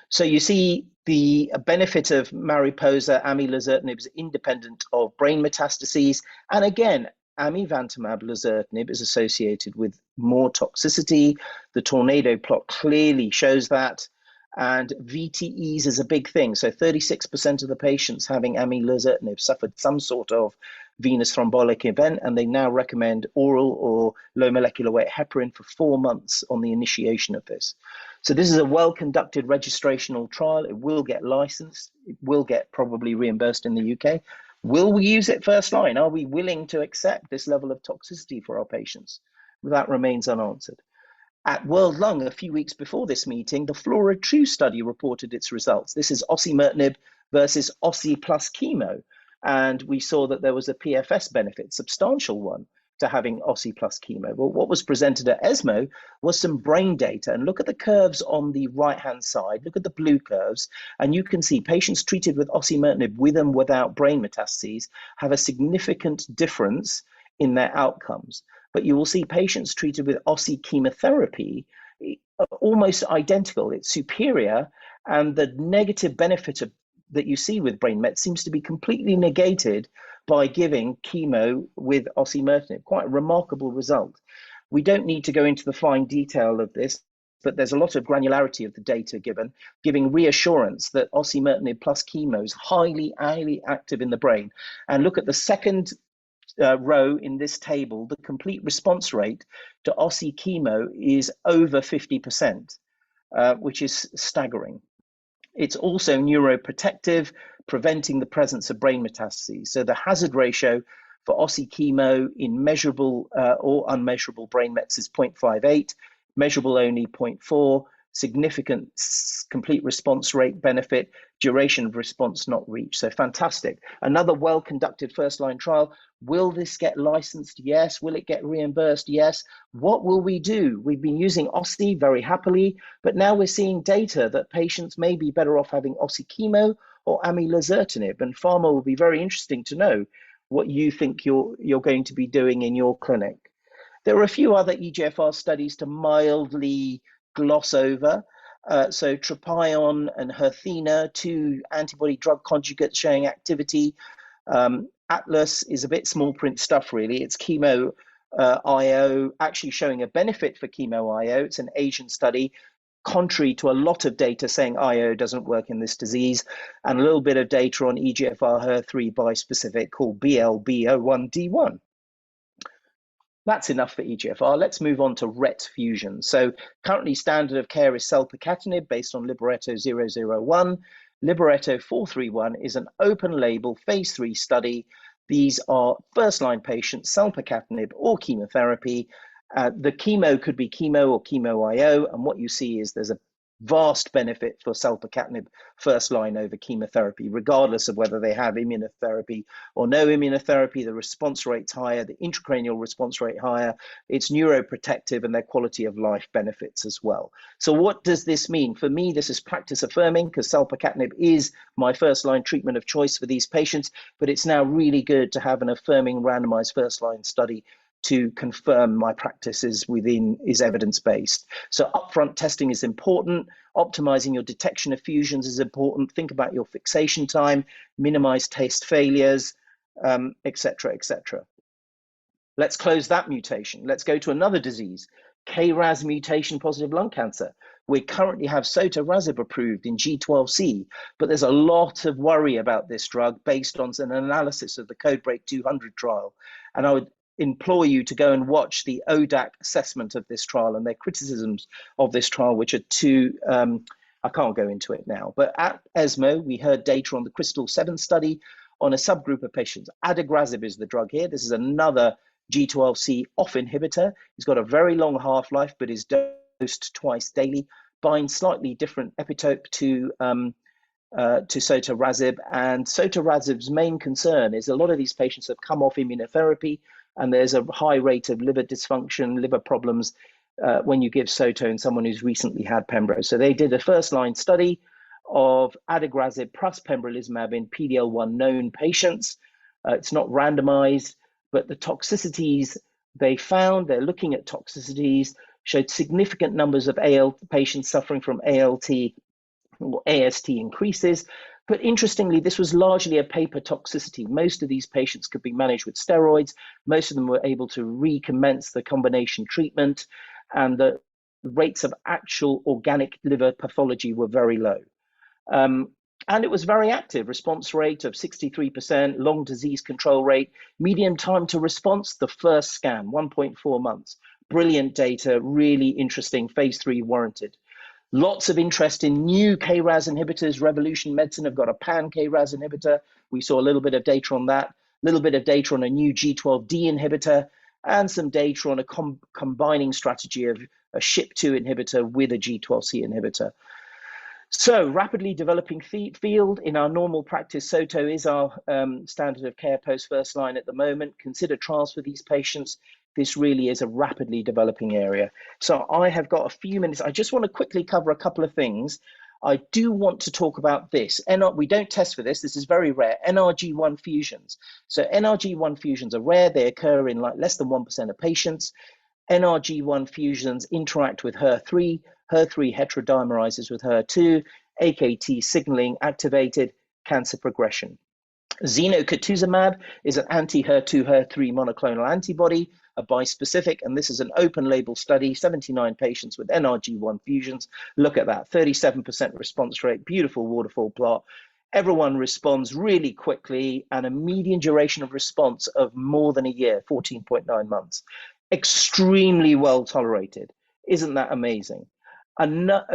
So you see the benefit of Mariposa, ami lazertinib is independent of brain metastases. And again, amivantamab lazertinib is associated with more toxicity. The tornado plot clearly shows that. And VTEs is a big thing. So 36% of the patients having ami lazertinib suffered some sort of venous thrombotic event, and they now recommend oral or low molecular weight heparin for 4 months on the initiation of this. So this is a well-conducted registrational trial. It will get licensed. It will get probably reimbursed in the UK. Will we use it first line? Are we willing to accept this level of toxicity for our patients? That remains unanswered. At World Lung, a few weeks before this meeting, the Flora 2 study reported its results. This is osimertinib versus osi plus chemo. And we saw that there was a PFS benefit, substantial one, to having osi plus chemo. Well, what was presented at ESMO was some brain data. And look at the curves on the right-hand side. Look at the blue curves. And you can see patients treated with osimertinib with and without brain metastases have a significant difference in their outcomes. but you will see patients treated with OSI chemotherapy almost identical. It's superior, and the negative benefit that you see with brain mets seems to be completely negated by giving chemo with osimertinib. Quite a remarkable result. We don't need to go into the fine detail of this, but there's a lot of granularity of the data giving reassurance that osimertinib plus chemo is highly, highly active in the brain. And look at the second row in this table, the complete response rate to OSI chemo is over 50%, which is staggering. It's also neuroprotective, preventing the presence of brain metastases. So the hazard ratio for OSI chemo in measurable or unmeasurable brain mets is 0.58, measurable only 0.4, significant complete response rate benefit, duration of response not reached. So fantastic. Another well-conducted first-line trial. Will this get licensed? Yes. Will it get reimbursed? Yes. What will we do? We've been using OSI very happily, but now we're seeing data that patients may be better off having OSI chemo or amilazertinib, and pharma will be very interesting to know what you think you're going to be doing in your clinic. There are a few other EGFR studies to mildly gloss over. So Tropion and Herthena, two antibody drug conjugates showing activity. Atlas is a bit small print stuff, really. It's chemo IO actually showing a benefit for chemo IO. It's an Asian study, contrary to a lot of data saying IO doesn't work in this disease, and a little bit of data on EGFR HER3 bispecific called BLB01D1. That's enough for EGFR. Let's move on to RET fusion. So currently standard of care is selpercatinib based on Libretto 001. Libretto 431 is an open label phase 3 study. These are first-line patients, selpercatinib or chemotherapy. The chemo could be chemo or chemo IO, and what you see is there's a vast benefit for selpercatinib first line over chemotherapy, regardless of whether they have immunotherapy or no immunotherapy. The response rate's higher, the intracranial response rate higher, it's neuroprotective, and their quality of life benefits as well. So what does this mean? For me, this is practice affirming, because selpercatinib is my first line treatment of choice for these patients, but it's now really good to have an affirming randomized first line study to confirm my practice is evidence-based. So upfront testing is important. Optimizing your detection of fusions is important. Think about your fixation time, minimize test failures, etc., etc. Let's close that mutation. Let's go to another disease, KRAS mutation positive lung cancer. We currently have sotorasib approved in G12C, but there's a lot of worry about this drug based on an analysis of the CodeBreak 200 trial. And I would implore you to go and watch the ODAC assessment of this trial and their criticisms of this trial, which are too, I can't go into it now. But at ESMO, we heard data on the Crystal 7 study on a subgroup of patients. Adagrasib is the drug here. This is another G12C off inhibitor. It's got a very long half-life, but is dosed twice daily, binds slightly different epitope to sotorasib. And sotorasib's main concern is a lot of these patients have come off immunotherapy, and there's a high rate of liver dysfunction, liver problems when you give soto in someone who's recently had pembro. So they did a first-line study of adagrasib plus pembrolizumab in PD-L1 known patients. It's not randomized, but the toxicities they found, they're looking at toxicities, showed significant numbers of patients suffering from ALT or AST increases. But interestingly, this was largely a paper toxicity. Most of these patients could be managed with steroids. Most of them were able to recommence the combination treatment, and the rates of actual organic liver pathology were very low. And it was very active, response rate of 63%, long disease control rate, median time to response, the first scan, 1.4 months. Brilliant data, really interesting, phase 3 warranted. Lots of interest in new KRAS inhibitors. Revolution Medicine have got a pan-KRAS inhibitor. We saw a little bit of data on that, a little bit of data on a new G12D inhibitor, and some data on a combining strategy of a SHP2 inhibitor with a G12C inhibitor. So rapidly developing field. In our normal practice, SOTO is our standard of care post first line at the moment. Consider trials for these patients. This really is a rapidly developing area. So I have got a few minutes. I just want to quickly cover a couple of things. I do want to talk about this. We don't test for this. This is very rare. NRG1 fusions. So NRG1 fusions are rare. They occur in like less than 1% of patients. NRG1 fusions interact with HER3. HER3 heterodimerizes with HER2. AKT signaling activated, cancer progression. Zenocutuzumab is an anti-HER2, HER3 monoclonal antibody, a bispecific, and this is an open label study, 79 patients with NRG1 fusions. Look at that, 37% response rate, beautiful waterfall plot. Everyone responds really quickly and a median duration of response of more than a year, 14.9 months. Extremely well tolerated. Isn't that amazing?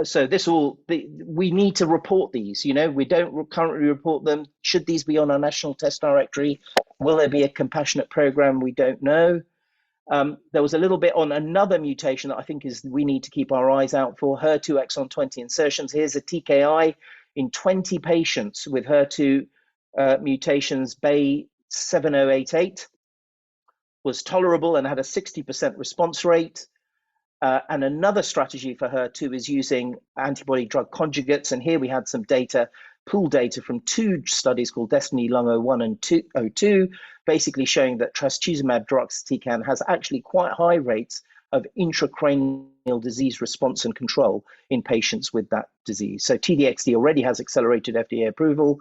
So we need to report these. We don't currently report them. Should these be on our national test directory? Will there be a compassionate program? We don't know. There was a little bit on another mutation that I think we need to keep our eyes out for, HER2 exon 20 insertions. Here's a TKI in 20 patients with HER2 mutations, BAY 7088, was tolerable and had a 60% response rate. And another strategy for HER2 is using antibody drug conjugates. And here we had some data, pooled data from 2 studies called Destiny Lung 01 and 02, basically showing that trastuzumab deruxtecan has actually quite high rates of intracranial disease response and control in patients with that disease. So TDXD already has accelerated FDA approval.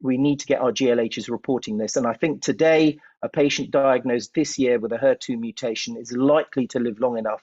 We need to get our GLHs reporting this. And I think today, a patient diagnosed this year with a HER2 mutation is likely to live long enough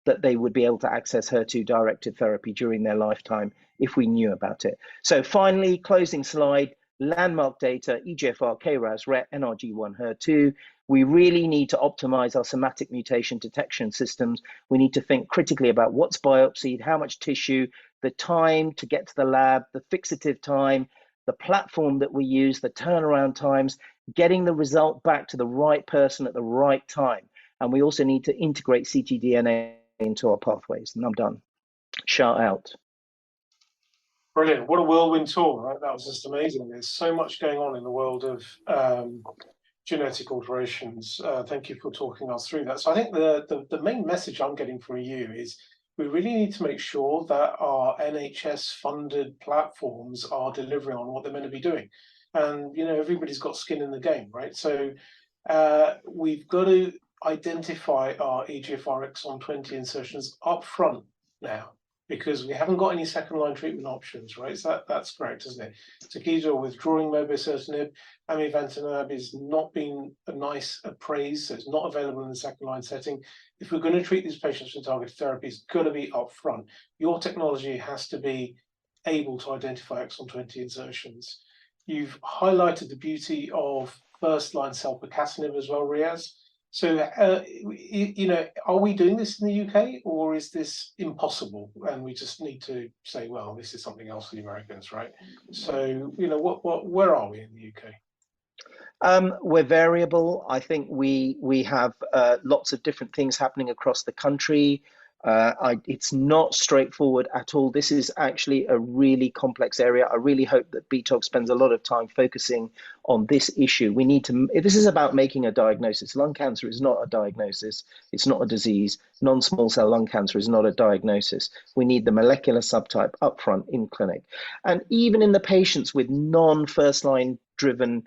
that they would be able to access HER2-directed therapy during their lifetime if we knew about it. So finally, closing slide, landmark data, EGFR, KRAS, RET, NRG1, HER2. We really need to optimize our somatic mutation detection systems. We need to think critically about what's biopsied, how much tissue, the time to get to the lab, the fixative time, the platform that we use, the turnaround times, getting the result back to the right person at the right time. And we also need to integrate ctDNA into our pathways. And I'm done. Shout out. Brilliant. What a whirlwind tour, right? That was just amazing. There's so much going on in the world of genetic alterations. Thank you for talking us through that. So I think the main message I'm getting from you is we really need to make sure that our NHS-funded platforms are delivering on what they're meant to be doing. And, everybody's got skin in the game, right? So we've got to identify our EGFR exon 20 insertions up front now, because we haven't got any second-line treatment options, right? So that's correct, isn't it? Takeda withdrawing mobocertinib, amivantamab is not being a nice praise, so it's not available in the second-line setting. If we're going to treat these patients with targeted therapy, it's got to be up front. Your technology has to be able to identify exon 20 insertions. You've highlighted the beauty of first-line selpercatinib as well, Riyaz. So, are we doing this in the UK, or is this impossible? And we just need to say, well, this is something else for the Americans, right? So, where are we in the UK? We're variable. I think we have lots of different things happening across the country. It's not straightforward at all. This is actually a really complex area. I really hope that BTOG spends a lot of time focusing on this issue. This is about making a diagnosis. Lung cancer is not a diagnosis. It's not a disease. Non-small cell lung cancer is not a diagnosis. We need the molecular subtype upfront in clinic. And even in the patients with non-first line driven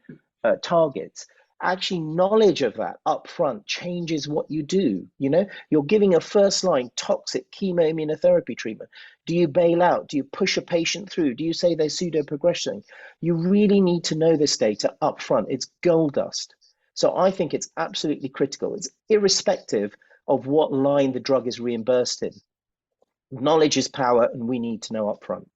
targets, actually knowledge of that up front changes what you do. You're giving a first line toxic chemoimmunotherapy treatment. Do you bail out? Do you push a patient through? Do you say they're pseudo progressing? You really need to know this data up front. It's gold dust. So I think it's absolutely critical. It's irrespective of what line the drug is reimbursed in. Knowledge is power, and we need to know up front.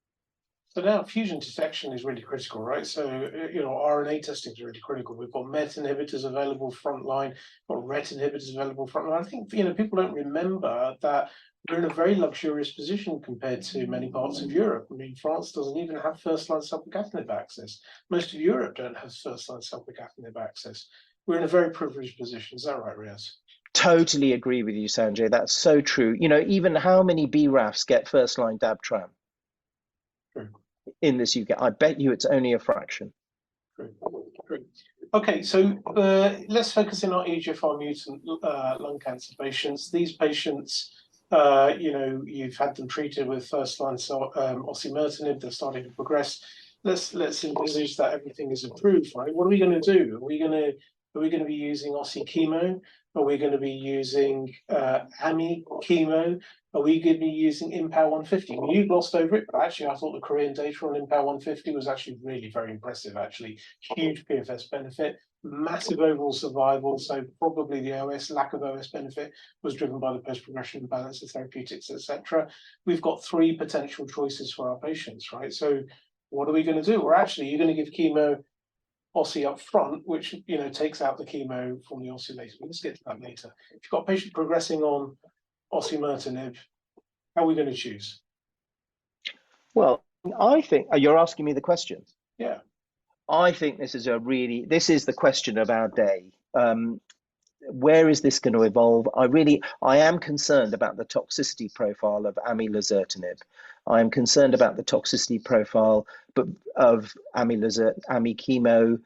So now fusion detection is really critical, right? So, RNA testing is really critical. We've got MET inhibitors available frontline, we've got RET inhibitors available frontline. I think, people don't remember that we're in a very luxurious position compared to many parts of Europe. I mean, France doesn't even have first-line selpercatinib access. Most of Europe don't have first-line selpercatinib access. We're in a very privileged position. Is that right, Riyaz? Totally agree with you, Sanjay. That's so true. Even how many BRAFs get first-line Dab-Tram? True. In this UK, I bet you it's only a fraction. True. Okay, so let's focus in on EGFR mutant lung cancer patients. These patients You know, you've had them treated with first-line osimertinib. They're starting to progress. Let's envisage that everything is improved, right? What are we going to do? Are we going to be using OSI chemo? Are we going to be using AMI chemo? Are we going to be using IMPAL 150? Well, you glossed over it, but actually I thought the Korean data on IMPAL 150 was actually really very impressive, actually. Huge PFS benefit, massive overall survival, so probably the OS, lack of OS benefit was driven by the post-progression balance of therapeutics, etc. We've got 3 potential choices for our patients, right? So what are we going to do? Well, actually, you're going to give chemo OSI up front, which, you know, takes out the chemo from the OSI later. Let's get to that later. If you've got a patient progressing on osimertinib, how are we going to choose? Well, I think you're asking me the question. Yeah. I think this is the question of our day. Where is this going to evolve? I am concerned about the toxicity profile of amilasertinib. I am concerned about the toxicity profile of ami chemo.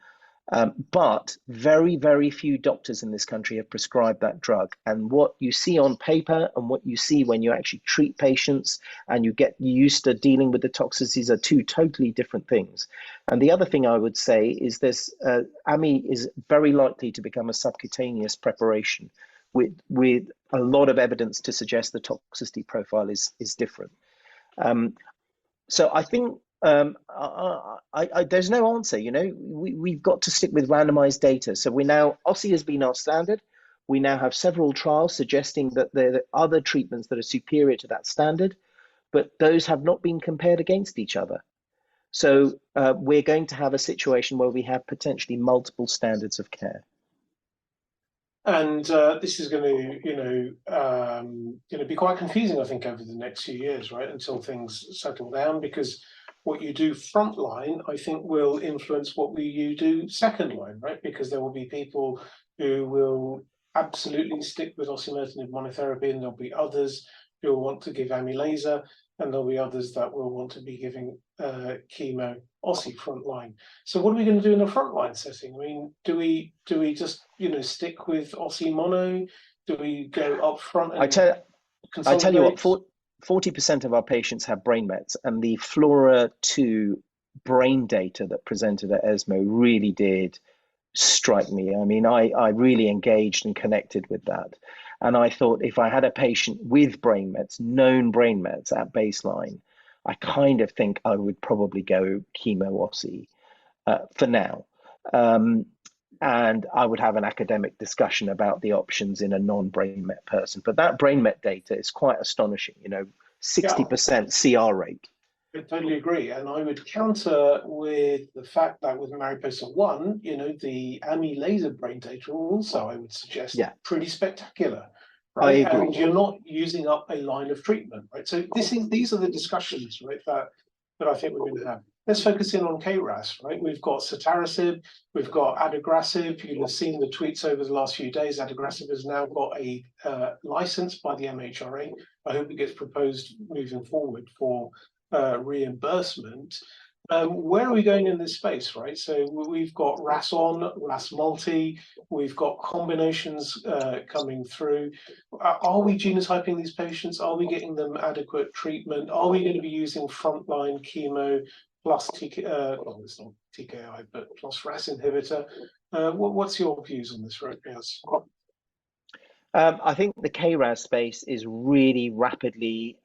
But very, very few doctors in this country have prescribed that drug. And what you see on paper and what you see when you actually treat patients and you get used to dealing with the toxicities are 2 totally different things. And the other thing I would say is this, AMI is very likely to become a subcutaneous preparation with a lot of evidence to suggest the toxicity profile is different. So I think there's no answer. You know, we've got to stick with randomized data. So OSI has been our standard. We now have several trials suggesting that there are other treatments that are superior to that standard, but those have not been compared against each other. So we're going to have a situation where we have potentially multiple standards of care. And this is going to, be quite confusing, I think, over the next few years, right, until things settle down, because what you do frontline, I think, will influence what you do second line, right? Because there will be people who will absolutely stick with osimertinib monotherapy, and there'll be others who will want to give amilaser, and there'll be others that will want to be giving chemo OSI frontline. So what are we going to do in the frontline setting? I mean, do we just stick with OSI mono? Do we go up front and I tell you what, 40% of our patients have brain mets, and the FLAURA2 brain data that presented at ESMO really did strike me. I mean, I really engaged and connected with that. And I thought if I had a patient with brain mets, known brain mets at baseline, I kind of think I would probably go chemo OSI for now. And I would have an academic discussion about the options in a non-brain met person. But that brain met data is quite astonishing, 60% CR rate. I totally agree. And I would counter with the fact that with Mariposa 1, the AMI laser brain data also, I would suggest, pretty spectacular. Right? I agree. And you're not using up a line of treatment, right? So these are the discussions, right, that I think we're going to have. Let's focus in on KRAS, right? We've got sotorasib, we've got adagrasib. You'll have seen the tweets over the last few days. Adagrasib has now got a license by the MHRA. I hope it gets proposed moving forward for reimbursement. Where are we going in this space, right? So we've got RAS on, RAS multi, we've got combinations coming through. Are we genotyping these patients? Are we getting them adequate treatment? Are we going to be using frontline chemo plus it's not TKI, but plus RAS inhibitor? What's your views on this, Riyaz? I think the KRAS space is really rapidly,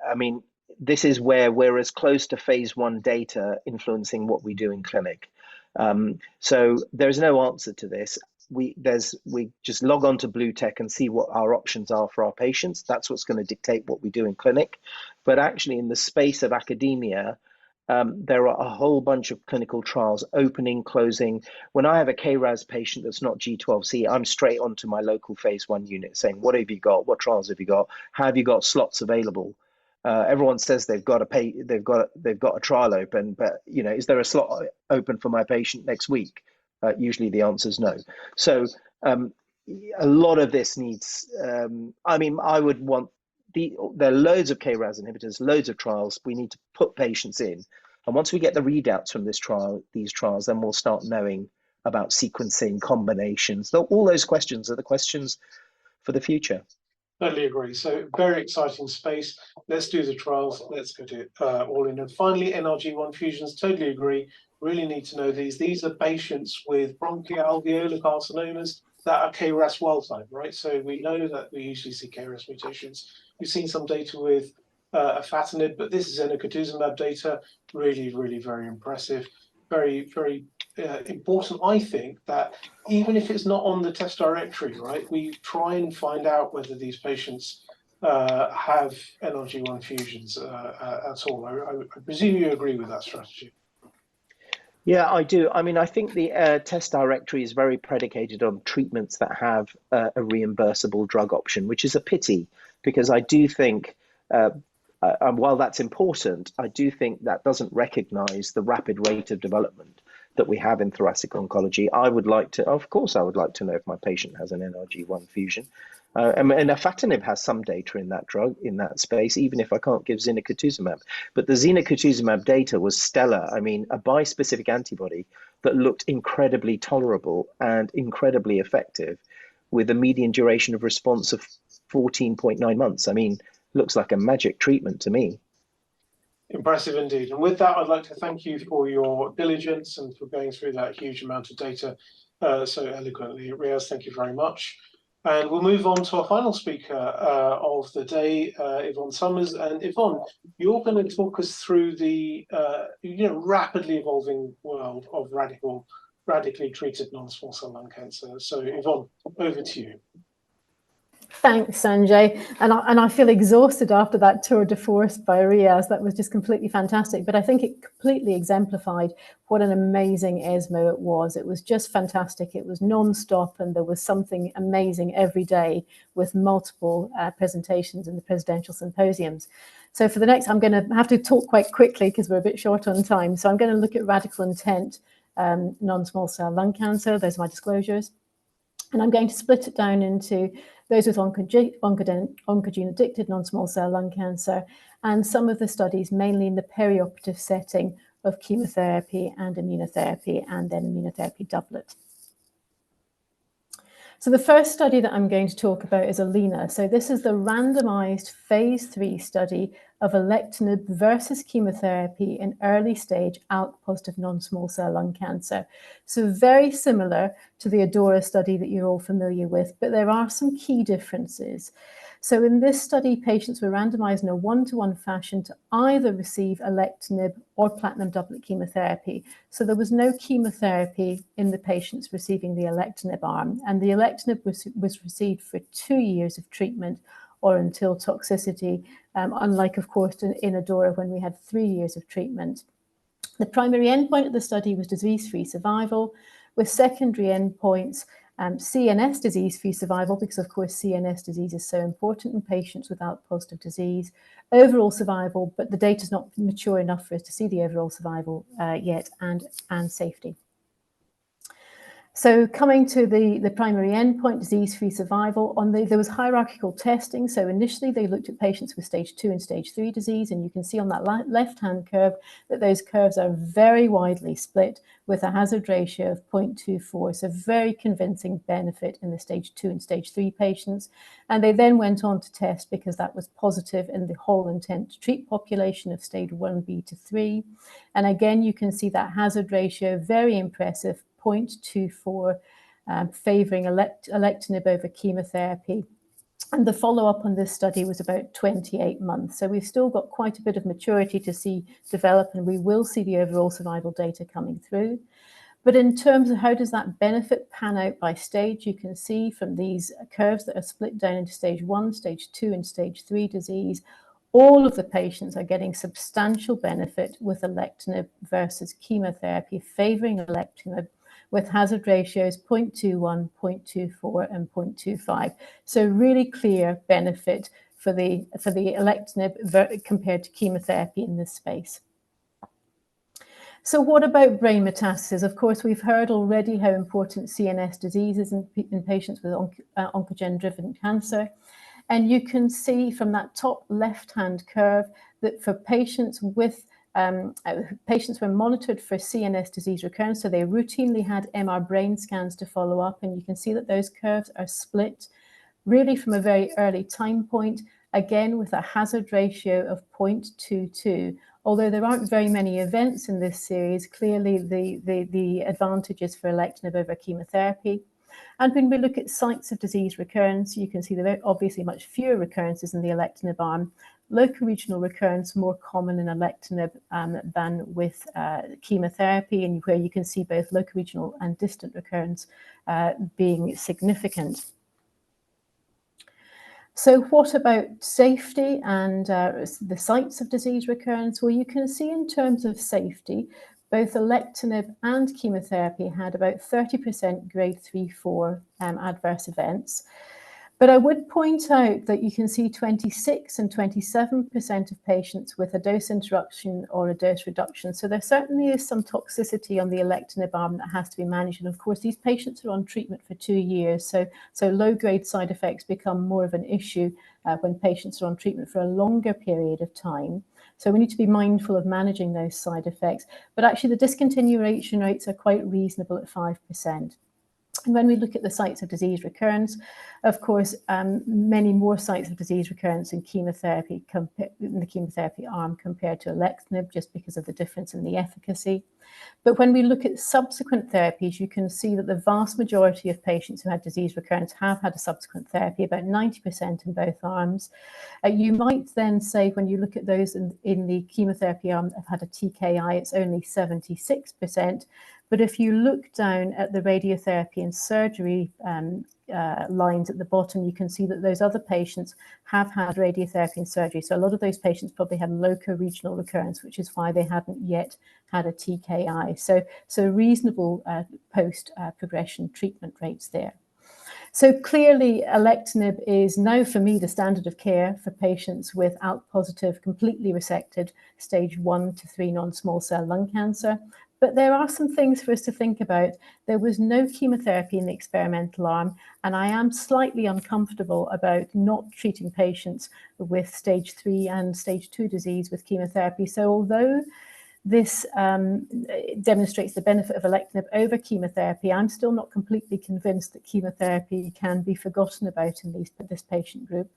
this is where we're as close to phase 1 data influencing what we do in clinic. So there's no answer to this. We just log on to Blue Tech and see what our options are for our patients. That's what's going to dictate what we do in clinic. But actually in the space of academia, there are a whole bunch of clinical trials opening, closing. When I have a KRAS patient that's not G12C, I'm straight onto my local phase 1 unit saying, what have you got? What trials have you got? How have you got slots available? Everyone says they've got a trial open, but is there a slot open for my patient next week? Usually the answer is no. So a lot of this needs. I would want there are loads of KRAS inhibitors, loads of trials. We need to put patients in, and once we get the readouts from these trials, then we'll start knowing about sequencing, combinations. All those questions are the questions for the future. Totally agree. So very exciting space. Let's do the trials. Let's get it all in. And finally, NRG1 fusions. Totally agree. Really need to know these. These are patients with bronchoalveolar carcinomas that are KRAS wild type, right? So we know that we usually see KRAS mutations. We've seen some data with afatinib, but this is zenocutuzumab data. Really, really very impressive. Very, very important, I think, that even if it's not on the test directory, right, we try and find out whether these patients have NRG1 fusions at all. I presume you agree with that strategy. Yeah, I do. I mean, I think the test directory is very predicated on treatments that have a reimbursable drug option, which is a pity, because I do think, while that's important, I do think that doesn't recognize the rapid rate of development that we have in thoracic oncology. I would like to, of course, I would like to know if my patient has an NRG1 fusion. And afatinib has some data in that drug, in that space, even if I can't give zenocutuzumab. But the zenocutuzumab data was stellar. I mean, a bispecific antibody that looked incredibly tolerable and incredibly effective, with a median duration of response of 14.9 months. I mean, looks like a magic treatment to me. Impressive indeed. And with that, I'd like to thank you for your diligence and for going through that huge amount of data so eloquently. Riyaz, thank you very much. And we'll move on to our final speaker of the day, Yvonne Summers. And Yvonne, you're going to talk us through the rapidly evolving world of radically treated non-small cell lung cancer. So Yvonne, over to you. Thanks, Sanjay. And I feel exhausted after that tour de force by Riyaz. That was just completely fantastic. But I think it completely exemplified what an amazing ESMO it was. It was just fantastic. It was non-stop, and there was something amazing every day with multiple presentations in the presidential symposiums. So for the next, I'm going to have to talk quite quickly because we're a bit short on time. So I'm going to look at radical intent non-small cell lung cancer. Those are my disclosures. And I'm going to split it down into those with oncogene-addicted non-small cell lung cancer and some of the studies, mainly in the perioperative setting of chemotherapy and immunotherapy, and then immunotherapy doublet. So the first study that I'm going to talk about is ALINA. So this is the randomized phase 3 study of alectinib versus chemotherapy in early stage ALK-positive non-small cell lung cancer. So very similar to the ADAURA study that you're all familiar with, but there are some key differences. So in this study, patients were randomized in a 1-to-1 fashion to either receive alectinib or platinum doublet chemotherapy. So there was no chemotherapy in the patients receiving the alectinib arm, and the alectinib was received for 2 years of treatment or until toxicity, unlike, of course, in ADAURA when we had 3 years of treatment. The primary endpoint of the study was disease-free survival, with secondary endpoints CNS disease-free survival, because of course CNS disease is so important in patients with ALK-positive disease, overall survival, but the data is not mature enough for us to see the overall survival yet, and safety. So coming to the primary endpoint, disease-free survival, there was hierarchical testing. So initially they looked at patients with stage 2 and stage 3 disease, and you can see on that left-hand curve that those curves are very widely split with a hazard ratio of 0.24, so very convincing benefit in the stage 2 and stage 3 patients. And they then went on to test, because that was positive in the whole intent to treat population of stage 1B to 3. And again, you can see that hazard ratio, very impressive, 0.24, favouring alectinib over chemotherapy. And the follow-up on this study was about 28 months. So we've still got quite a bit of maturity to see develop, and we will see the overall survival data coming through. But in terms of how does that benefit pan out by stage, you can see from these curves that are split down into stage 1, stage 2, and stage 3 disease, all of the patients are getting substantial benefit with alectinib versus chemotherapy, favouring alectinib, with hazard ratios 0.21, 0.24, and 0.25. So really clear benefit for the alectinib compared to chemotherapy in this space. So what about brain metastases? Of course, we've heard already how important CNS disease is in patients with oncogene-driven cancer. And you can see from that top left-hand curve that for patients with patients were monitored for CNS disease recurrence, so they routinely had MR brain scans to follow up, and you can see that those curves are split really from a very early time point, again with a hazard ratio of 0.22. Although there aren't very many events in this series, clearly the advantages for alectinib over chemotherapy. And when we look at sites of disease recurrence, you can see there are obviously much fewer recurrences in the alectinib arm. Local regional recurrence more common in alectinib than with chemotherapy, and where you can see both local regional and distant recurrence being significant. So what about safety and the sites of disease recurrence? Well, you can see in terms of safety, both alectinib and chemotherapy had about 30% grade 3-4 adverse events. But I would point out that you can see 26 and 27% of patients with a dose interruption or a dose reduction. So there certainly is some toxicity on the alectinib arm that has to be managed. And of course, these patients are on treatment for 2 years. So low-grade side effects become more of an issue when patients are on treatment for a longer period of time. So we need to be mindful of managing those side effects. But actually, the discontinuation rates are quite reasonable at 5%. And when we look at the sites of disease recurrence, of course, many more sites of disease recurrence in chemotherapy, in the chemotherapy arm compared to alectinib, just because of the difference in the efficacy. But when we look at subsequent therapies, you can see that the vast majority of patients who had disease recurrence have had a subsequent therapy, about 90% in both arms. You might then say, when you look at those in the chemotherapy arm that have had a TKI, it's only 76%. But if you look down at the radiotherapy and surgery lines at the bottom, you can see that those other patients have had radiotherapy and surgery. So a lot of those patients probably had local regional recurrence, which is why they hadn't yet had a TKI. So reasonable post-progression treatment rates there. So clearly, alectinib is now, for me, the standard of care for patients with ALK-positive, completely resected, stage 1 to 3 non-small cell lung cancer. But there are some things for us to think about. There was no chemotherapy in the experimental arm, and I am slightly uncomfortable about not treating patients with stage 3 and stage 2 disease with chemotherapy. So although this demonstrates the benefit of alectinib over chemotherapy, I'm still not completely convinced that chemotherapy can be forgotten about in this patient group.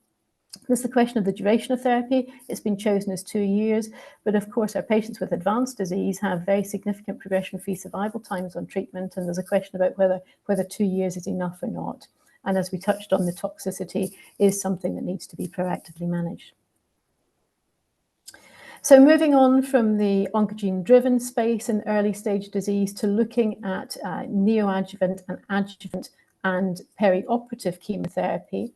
There's the question of the duration of therapy. It's been chosen as 2 years, but of course our patients with advanced disease have very significant progression-free survival times on treatment, and there's a question about whether 2 years is enough or not. And as we touched on, the toxicity is something that needs to be proactively managed. So moving on from the oncogene-driven space in early stage disease to looking at neoadjuvant and adjuvant and perioperative chemotherapy.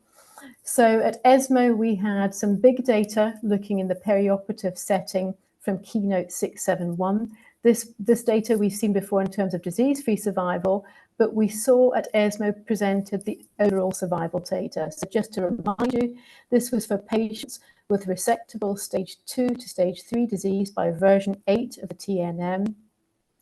So at ESMO, we had some big data looking in the perioperative setting from Keynote 671. This data we've seen before in terms of disease-free survival, but we saw at ESMO presented the overall survival data. So just to remind you, this was for patients with resectable stage 2 to stage 3 disease by version 8 of the TNM.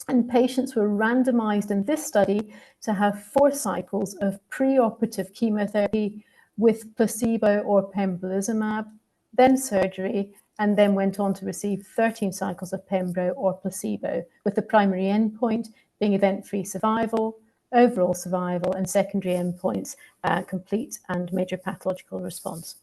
And patients were randomized in this study to have 4 cycles of preoperative chemotherapy with placebo or pembrolizumab, then surgery, and then went on to receive 13 cycles of pembro or placebo, with the primary endpoint being event-free survival, overall survival, and secondary endpoints, complete and major pathological response.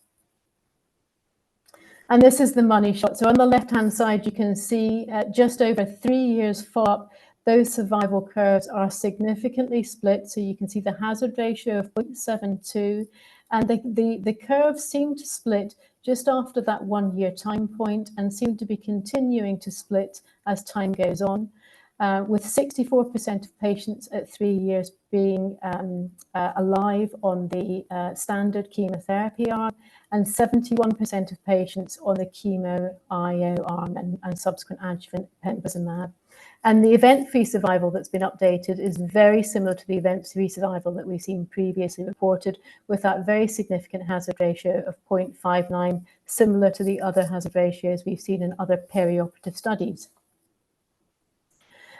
And this is the money shot. So on the left-hand side, you can see just over 3 years follow-up, those survival curves are significantly split. So you can see the hazard ratio of 0.72, and the curves seem to split just after that 1 year time point and seem to be continuing to split as time goes on, with 64% of patients at 3 years being alive on the standard chemotherapy arm, and 71% of patients on the chemo IO arm and subsequent adjuvant pembrolizumab. And the event-free survival that's been updated is very similar to the event-free survival that we've seen previously reported, with that very significant hazard ratio of 0.59, similar to the other hazard ratios we've seen in other perioperative studies.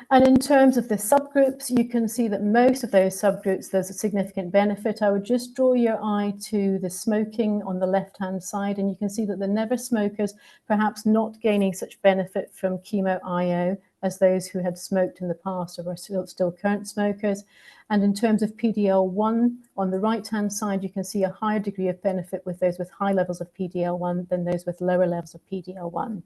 And in terms of the subgroups, you can see that most of those subgroups, there's a significant benefit. I would just draw your eye to the smoking on the left-hand side, and you can see that the never smokers perhaps not gaining such benefit from chemo IO as those who had smoked in the past or were still current smokers. And in terms of PD-L1, on the right-hand side, you can see a higher degree of benefit with those with high levels of PD-L1 than those with lower levels of PD-L1.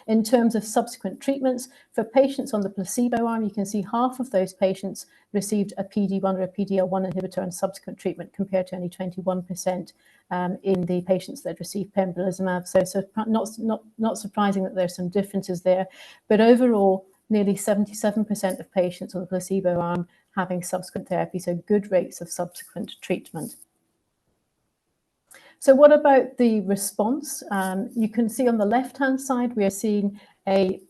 In terms of subsequent treatments, for patients on the placebo arm, you can see half of those patients received a PD-1 or a PD-L1 inhibitor on subsequent treatment, compared to only 21% in the patients that received pembrolizumab. So not surprising that there's some differences there. But overall, nearly 77% of patients on the placebo arm having subsequent therapy, so good rates of subsequent treatment. So what about the response? You can see on the left-hand side, we are seeing a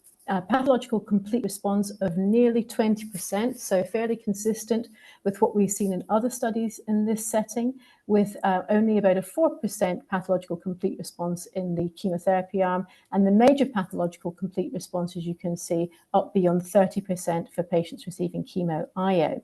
pathological complete response of nearly 20%, so fairly consistent with what we've seen in other studies in this setting, with only about a 4% pathological complete response in the chemotherapy arm, and the major pathological complete response, as you can see, up beyond 30% for patients receiving chemo-IO.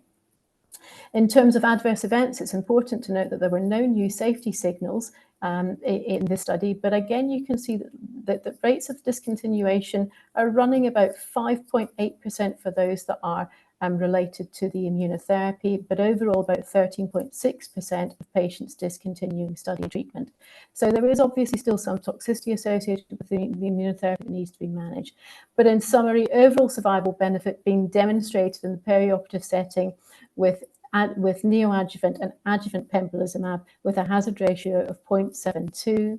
In terms of adverse events, it's important to note that there were no new safety signals in this study, but again, you can see that the rates of discontinuation are running about 5.8% for those that are related to the immunotherapy, but overall about 13.6% of patients discontinuing study treatment. So there is obviously still some toxicity associated with the immunotherapy that needs to be managed. But in summary, overall survival benefit being demonstrated in the perioperative setting with neoadjuvant and adjuvant pembrolizumab with a hazard ratio of 0.72.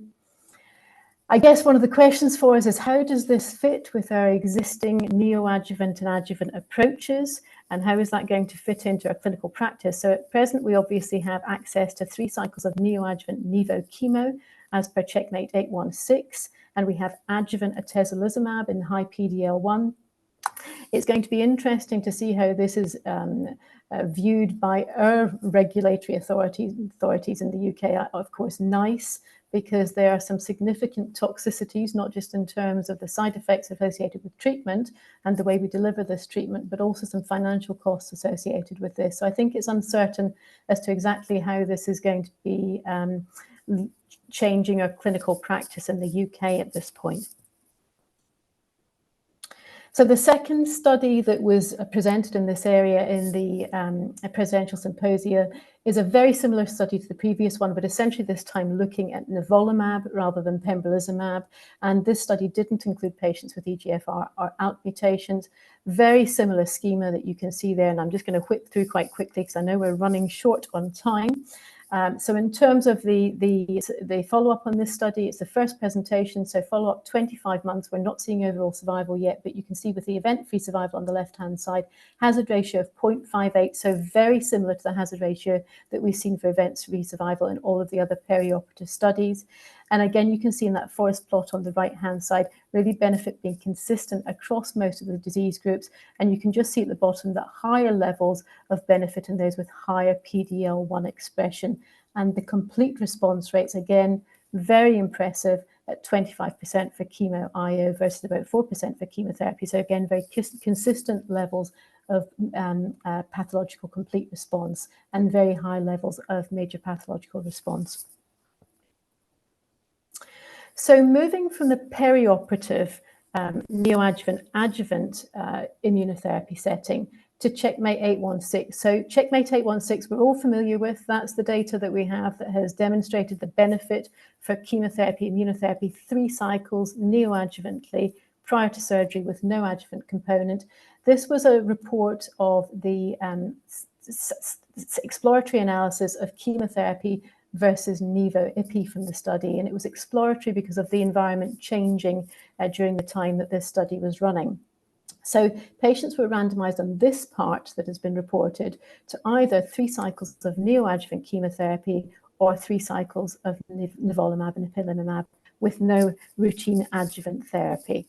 I guess one of the questions for us is, how does this fit with our existing neoadjuvant and adjuvant approaches, and how is that going to fit into our clinical practice? So at present, we obviously have access to 3 cycles of neoadjuvant nivo chemo as per Checkmate 816, and we have adjuvant atezolizumab in high PD-L1. It's going to be interesting to see how this is viewed by our regulatory authorities in the UK. Of course, NICE, because there are some significant toxicities, not just in terms of the side effects associated with treatment and the way we deliver this treatment, but also some financial costs associated with this. So I think it's uncertain as to exactly how this is going to be changing our clinical practice in the UK at this point. So the second study that was presented in this area in the presidential symposia is a very similar study to the previous one, but essentially this time looking at nivolumab rather than pembrolizumab. And this study didn't include patients with EGFR or ALK mutations. Very similar schema that you can see there. And I'm just going to whip through quite quickly because I know we're running short on time. So in terms of the follow-up on this study, it's the first presentation, so follow-up 25 months. We're not seeing overall survival yet, but you can see with the event-free survival on the left-hand side, hazard ratio of 0.58, so very similar to the hazard ratio that we've seen for event-free survival in all of the other perioperative studies. And again, you can see in that forest plot on the right-hand side, really benefit being consistent across most of the disease groups. And you can just see at the bottom that higher levels of benefit in those with higher PD-L1 expression. And the complete response rates, again, very impressive at 25% for chemo-IO versus about 4% for chemotherapy. So again, very consistent levels of pathological complete response and very high levels of major pathological response. So moving from the perioperative neoadjuvant adjuvant immunotherapy setting to Checkmate 816. So Checkmate 816 we're all familiar with. That's the data that we have that has demonstrated the benefit for chemotherapy, immunotherapy, 3 cycles neoadjuvantly prior to surgery with no adjuvant component. This was a report of the exploratory analysis of chemotherapy versus nivo-ipi from the study. And it was exploratory because of the environment changing during the time that this study was running. So patients were randomized on this part that has been reported to either 3 cycles of neoadjuvant chemotherapy or 3 cycles of nivolumab and ipilimumab with no routine adjuvant therapy.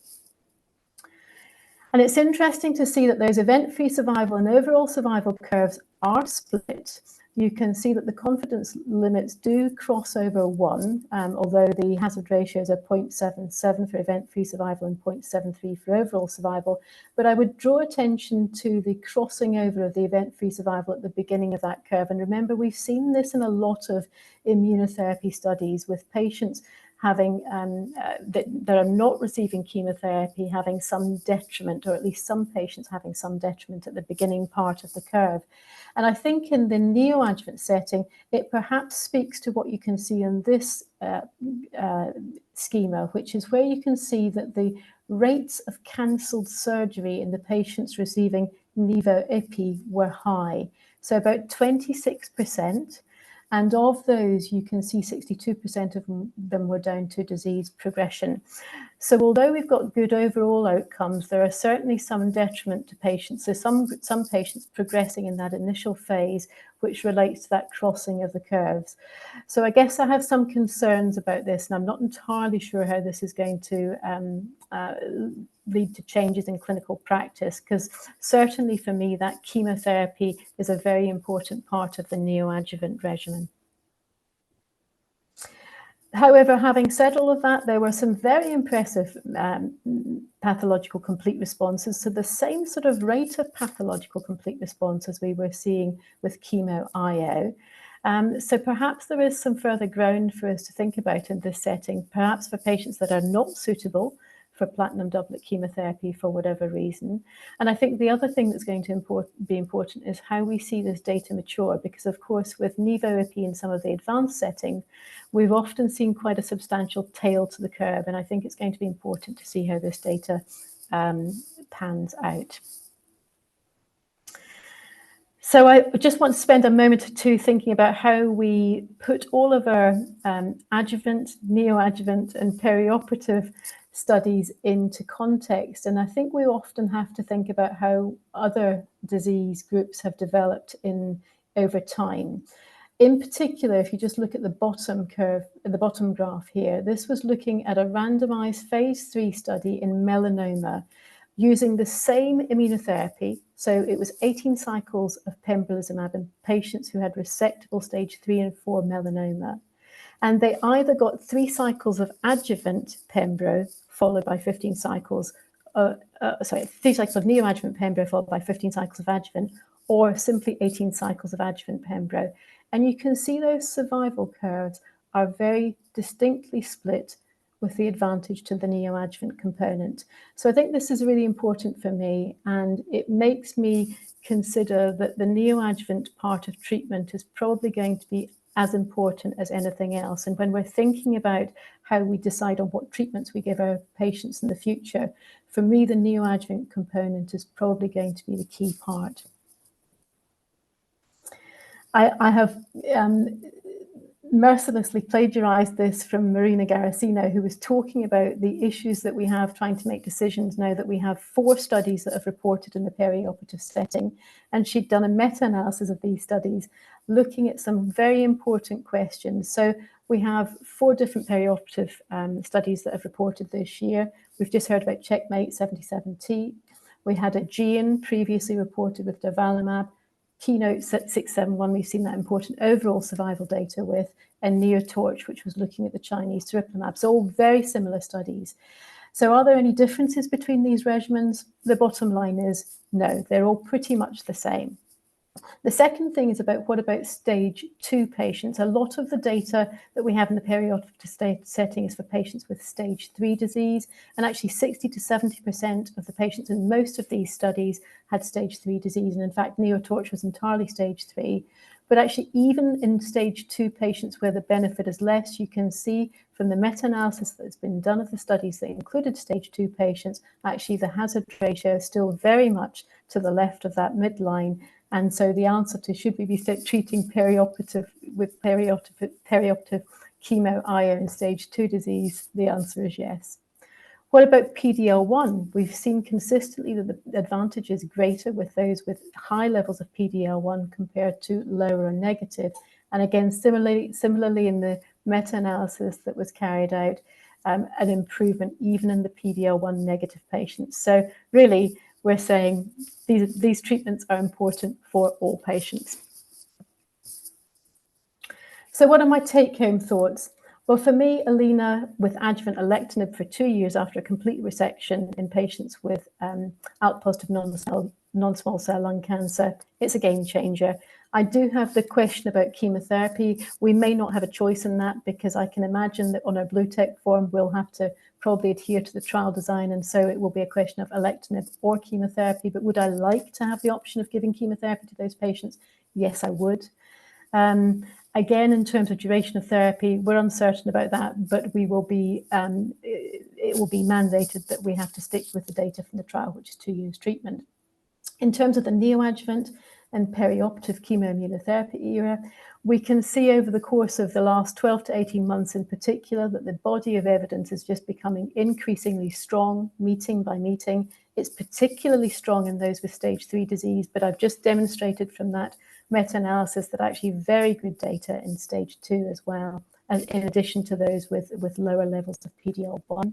And it's interesting to see that those event-free survival and overall survival curves are split. You can see that the confidence limits do cross over 1, although the hazard ratios are 0.77 for event-free survival and 0.73 for overall survival. But I would draw attention to the crossing over of the event-free survival at the beginning of that curve. And remember, we've seen this in a lot of immunotherapy studies with patients having that are not receiving chemotherapy having some detriment, or at least some patients having some detriment at the beginning part of the curve. And I think in the neoadjuvant setting, it perhaps speaks to what you can see in this schema, which is where you can see that the rates of cancelled surgery in the patients receiving nivo-ipi were high. So about 26%. And of those, you can see 62% of them were down to disease progression. So although we've got good overall outcomes, there are certainly some detriment to patients. So some patients progressing in that initial phase, which relates to that crossing of the curves. So I guess I have some concerns about this, and I'm not entirely sure how this is going to lead to changes in clinical practice, because certainly for me, that chemotherapy is a very important part of the neoadjuvant regimen. However, having said all of that, there were some very impressive pathological complete responses. So the same sort of rate of pathological complete response as we were seeing with chemo IO. So perhaps there is some further ground for us to think about in this setting, perhaps for patients that are not suitable for platinum doublet chemotherapy for whatever reason. And I think the other thing that's going to be important is how we see this data mature, because of course with nivo-ipi in some of the advanced setting, we've often seen quite a substantial tail to the curve, and I think it's going to be important to see how this data pans out. So I just want to spend a moment or two thinking about how we put all of our adjuvant, neoadjuvant and perioperative studies into context. And I think we often have to think about how other disease groups have developed over time. In particular, if you just look at the bottom curve, the bottom graph here, this was looking at a randomized phase 3 study in melanoma using the same immunotherapy. So it was 18 cycles of pembrolizumab in patients who had resectable stage 3 and 4 melanoma. And they either got 3 cycles of adjuvant pembro followed by 15 cycles, 3 cycles of neoadjuvant pembro followed by 15 cycles of adjuvant, or simply 18 cycles of adjuvant pembro. And you can see those survival curves are very distinctly split with the advantage to the neoadjuvant component. So I think this is really important for me, and it makes me consider that the neoadjuvant part of treatment is probably going to be as important as anything else. And when we're thinking about how we decide on what treatments we give our patients in the future, for me, the neoadjuvant component is probably going to be the key part. I have mercilessly plagiarized this from Marina Garasino, who was talking about the issues that we have trying to make decisions now that we have 4 studies that have reported in the perioperative setting. And she'd done a meta-analysis of these studies, looking at some very important questions. So we have 4 different perioperative studies that have reported this year. We've just heard about Checkmate 77T. We had a GEAN previously reported with durvalumab. Keynote 671, we've seen that important overall survival data with, and NeoTorch, which was looking at the Chinese terripilimab. So all very similar studies. So are there any differences between these regimens? The bottom line is no, they're all pretty much the same. The second thing is about what about stage 2 patients? A lot of the data that we have in the perioperative setting is for patients with stage 3 disease, and actually 60 to 70% of the patients in most of these studies had stage 3 disease, and in fact NeoTorch was entirely stage 3. But actually even in stage 2 patients where the benefit is less, you can see from the meta-analysis that's been done of the studies that included stage 2 patients, actually the hazard ratio is still very much to the left of that midline. And so the answer to should we be treating perioperative with perioperative chemo IO in stage 2 disease, the answer is yes. What about PD-L1? We've seen consistently that the advantage is greater with those with high levels of PD-L1 compared to lower or negative. And again, similarly in the meta-analysis that was carried out, an improvement even in the PD-L1 negative patients. So really, we're saying these treatments are important for all patients. So what are my take-home thoughts? Well, for me, Alina, with adjuvant alectinib for 2 years after a complete resection in patients with ALK-positive non-small cell lung cancer, it's a game changer. I do have the question about chemotherapy. We may not have a choice in that, because I can imagine that on our BlueTech form, we'll have to probably adhere to the trial design. And so it will be a question of alectinib or chemotherapy. But would I like to have the option of giving chemotherapy to those patients? Yes, I would. Again, in terms of duration of therapy, we're uncertain about that, but we will be, it will be mandated that we have to stick with the data from the trial, which is 2 years treatment. In terms of the neoadjuvant and perioperative chemoimmunotherapy era, we can see over the course of the last 12 to 18 months in particular that the body of evidence is just becoming increasingly strong, meeting by meeting. It's particularly strong in those with stage 3 disease, but I've just demonstrated from that meta-analysis that actually very good data in stage 2 as well, and in addition to those with lower levels of PD-L1.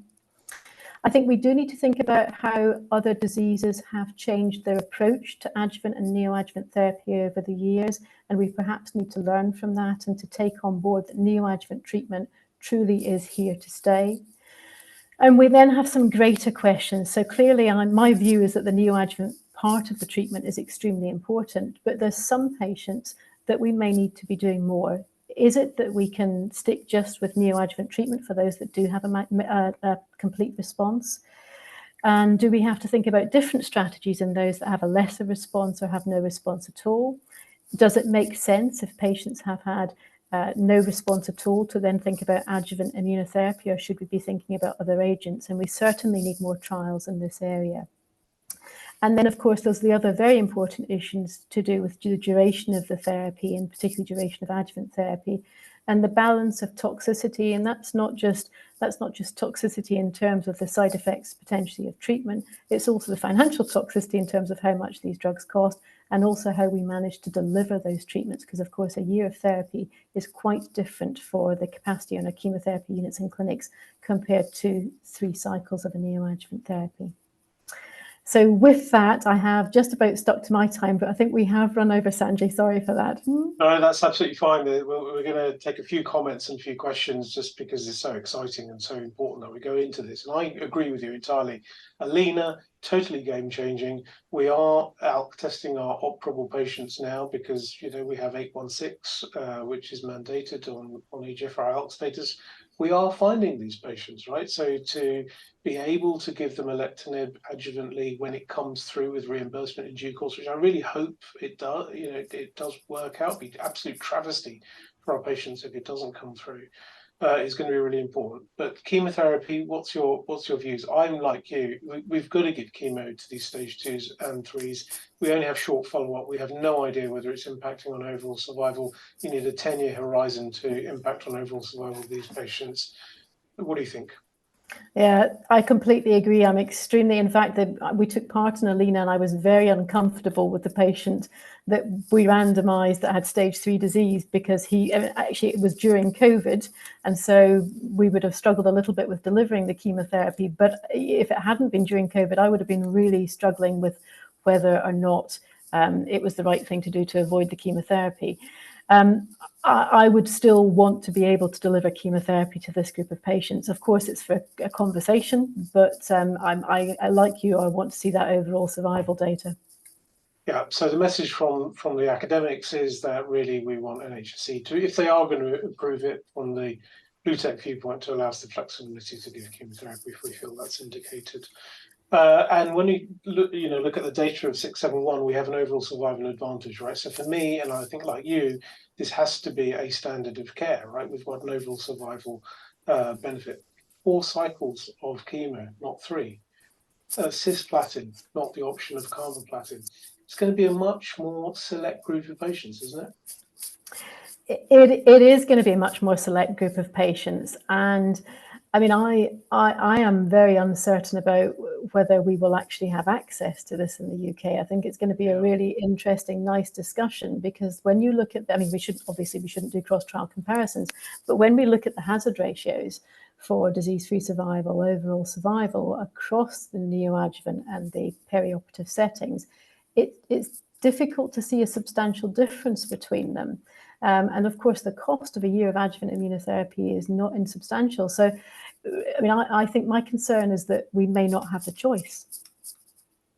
I think we do need to think about how other diseases have changed their approach to adjuvant and neoadjuvant therapy over the years, and we perhaps need to learn from that and to take on board that neoadjuvant treatment truly is here to stay. And we then have some greater questions. So clearly, my view is that the neoadjuvant part of the treatment is extremely important, but there's some patients that we may need to be doing more. Is it that we can stick just with neoadjuvant treatment for those that do have a complete response? And do we have to think about different strategies in those that have a lesser response or have no response at all? Does it make sense if patients have had no response at all to then think about adjuvant immunotherapy, or should we be thinking about other agents? And we certainly need more trials in this area. And then, of course, there's the other very important issues to do with the duration of the therapy, and particularly duration of adjuvant therapy, and the balance of toxicity. And that's not just toxicity in terms of the side effects potentially of treatment. It's also the financial toxicity in terms of how much these drugs cost, and also how we manage to deliver those treatments. Because, of course, a year of therapy is quite different for the capacity on our chemotherapy units in clinics compared to 3 cycles of a neoadjuvant therapy. So with that, I have just about stuck to my time, but I think we have run over, Sanjay. Sorry for that. No, that's absolutely fine. We're going to take a few comments and a few questions just because it's so exciting and so important that we go into this. And I agree with you entirely. Alina, totally game-changing. We are out testing our operable patients now because, you know, we have 816, which is mandated on EGFR ALK status. We are finding these patients, right? So to be able to give them alectinib adjuvantly when it comes through with reimbursement in due course, which I really hope it does, you know, it does work out. It'd be absolute travesty for our patients if it doesn't come through. Is going to be really important. But chemotherapy, what's your views? I'm like you. We've got to give chemo to these stage 2s and 3s. We only have short follow-up. We have no idea whether it's impacting on overall survival. You need a 10-year horizon to impact on overall survival of these patients. What do you think? Yeah, I completely agree. I'm extremely, in fact, we took part in Alina, and I was very uncomfortable with the patient that we randomized that had stage 3 disease, because actually it was during COVID. And so we would have struggled a little bit with delivering the chemotherapy. But if it hadn't been during COVID, I would have been really struggling with whether or not it was the right thing to do to avoid the chemotherapy. I would still want to be able to deliver chemotherapy to this group of patients. Of course, it's for a conversation, but I like you, I want to see that overall survival data. Yeah, so the message from the academics is that really we want NHSC to, if they are going to approve it from the BlueTech viewpoint, to allow us the flexibility to give chemotherapy if we feel that's indicated. And when you look at the data of 671, we have an overall survival advantage, right? So for me, and I think like you, this has to be a standard of care, right? We've got an overall survival benefit. 4 cycles of chemo, not 3. Cisplatin, not the option of carboplatin. It's going to be a much more select group of patients, isn't it? It is going to be a much more select group of patients. And I mean, I am very uncertain about whether we will actually have access to this in the UK. I think it's going to be a really interesting, nice discussion, because when you look at, I mean, we shouldn't do cross-trial comparisons, but when we look at the hazard ratios for disease-free survival, overall survival across the neoadjuvant and the perioperative settings, it's difficult to see a substantial difference between them. And of course, the cost of a year of adjuvant immunotherapy is not insubstantial. So, I mean, I think my concern is that we may not have the choice.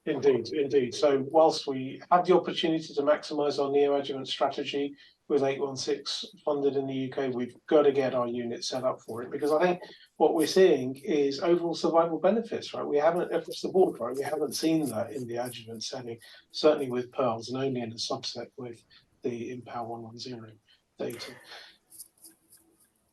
Indeed, indeed. So whilst we have the opportunity to maximise our neoadjuvant strategy with 816 funded in the UK, we've got to get our unit set up for it, because I think what we're seeing is overall survival benefits, right? We haven't, across the board, right? We haven't seen that in the adjuvant setting, certainly with PEARLS, and only in a subset with the IMPAL 110 data.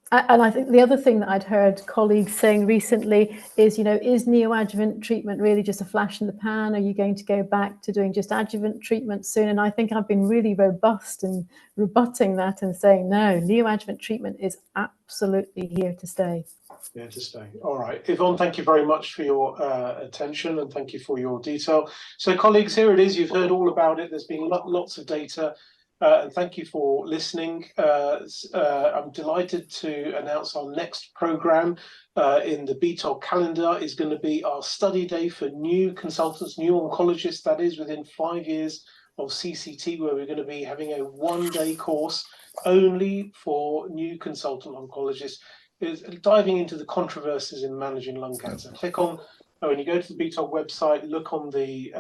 And I think the other thing that I'd heard colleagues saying recently is, is neoadjuvant treatment really just a flash in the pan? Are you going to go back to doing just adjuvant treatment soon? And I think I've been really robust in rebutting that and saying, no, neoadjuvant treatment is absolutely here to stay. Here to stay. All right, Yvonne, thank you very much for your attention, and thank you for your detail. So colleagues, here it is. You've heard all about it. There's been lots of data. And thank you for listening. I'm delighted to announce our next programme in the BTOG calendar is going to be our study day for new consultants, new oncologists, that is, within 5 years of CCT, where we're going to be having a one-day course only for new consultant oncologists, is diving into the controversies in managing lung cancer. Click on, when you go to the BTOG website, look on the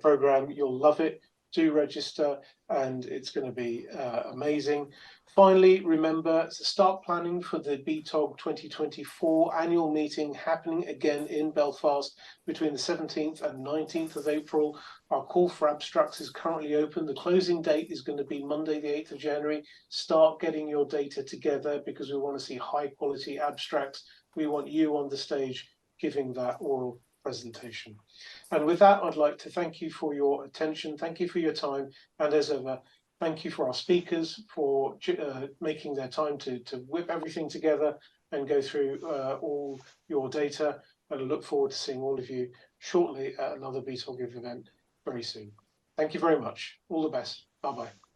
programme, you'll love it. Do register, and it's going to be amazing. Finally, remember to start planning for the BTOG 2024 annual meeting happening again in Belfast between the 17th and 19th of April. Our call for abstracts is currently open. The closing date is going to be Monday, the 8th of January. Start getting your data together, because we want to see high quality abstracts. We want you on the stage giving that oral presentation. And with that, I'd like to thank you for your attention. Thank you for your time. And as ever, thank you for our speakers for making their time to whip everything together and go through all your data. And I look forward to seeing all of you shortly at another BTOG event very soon. Thank you very much. All the best. Bye-bye.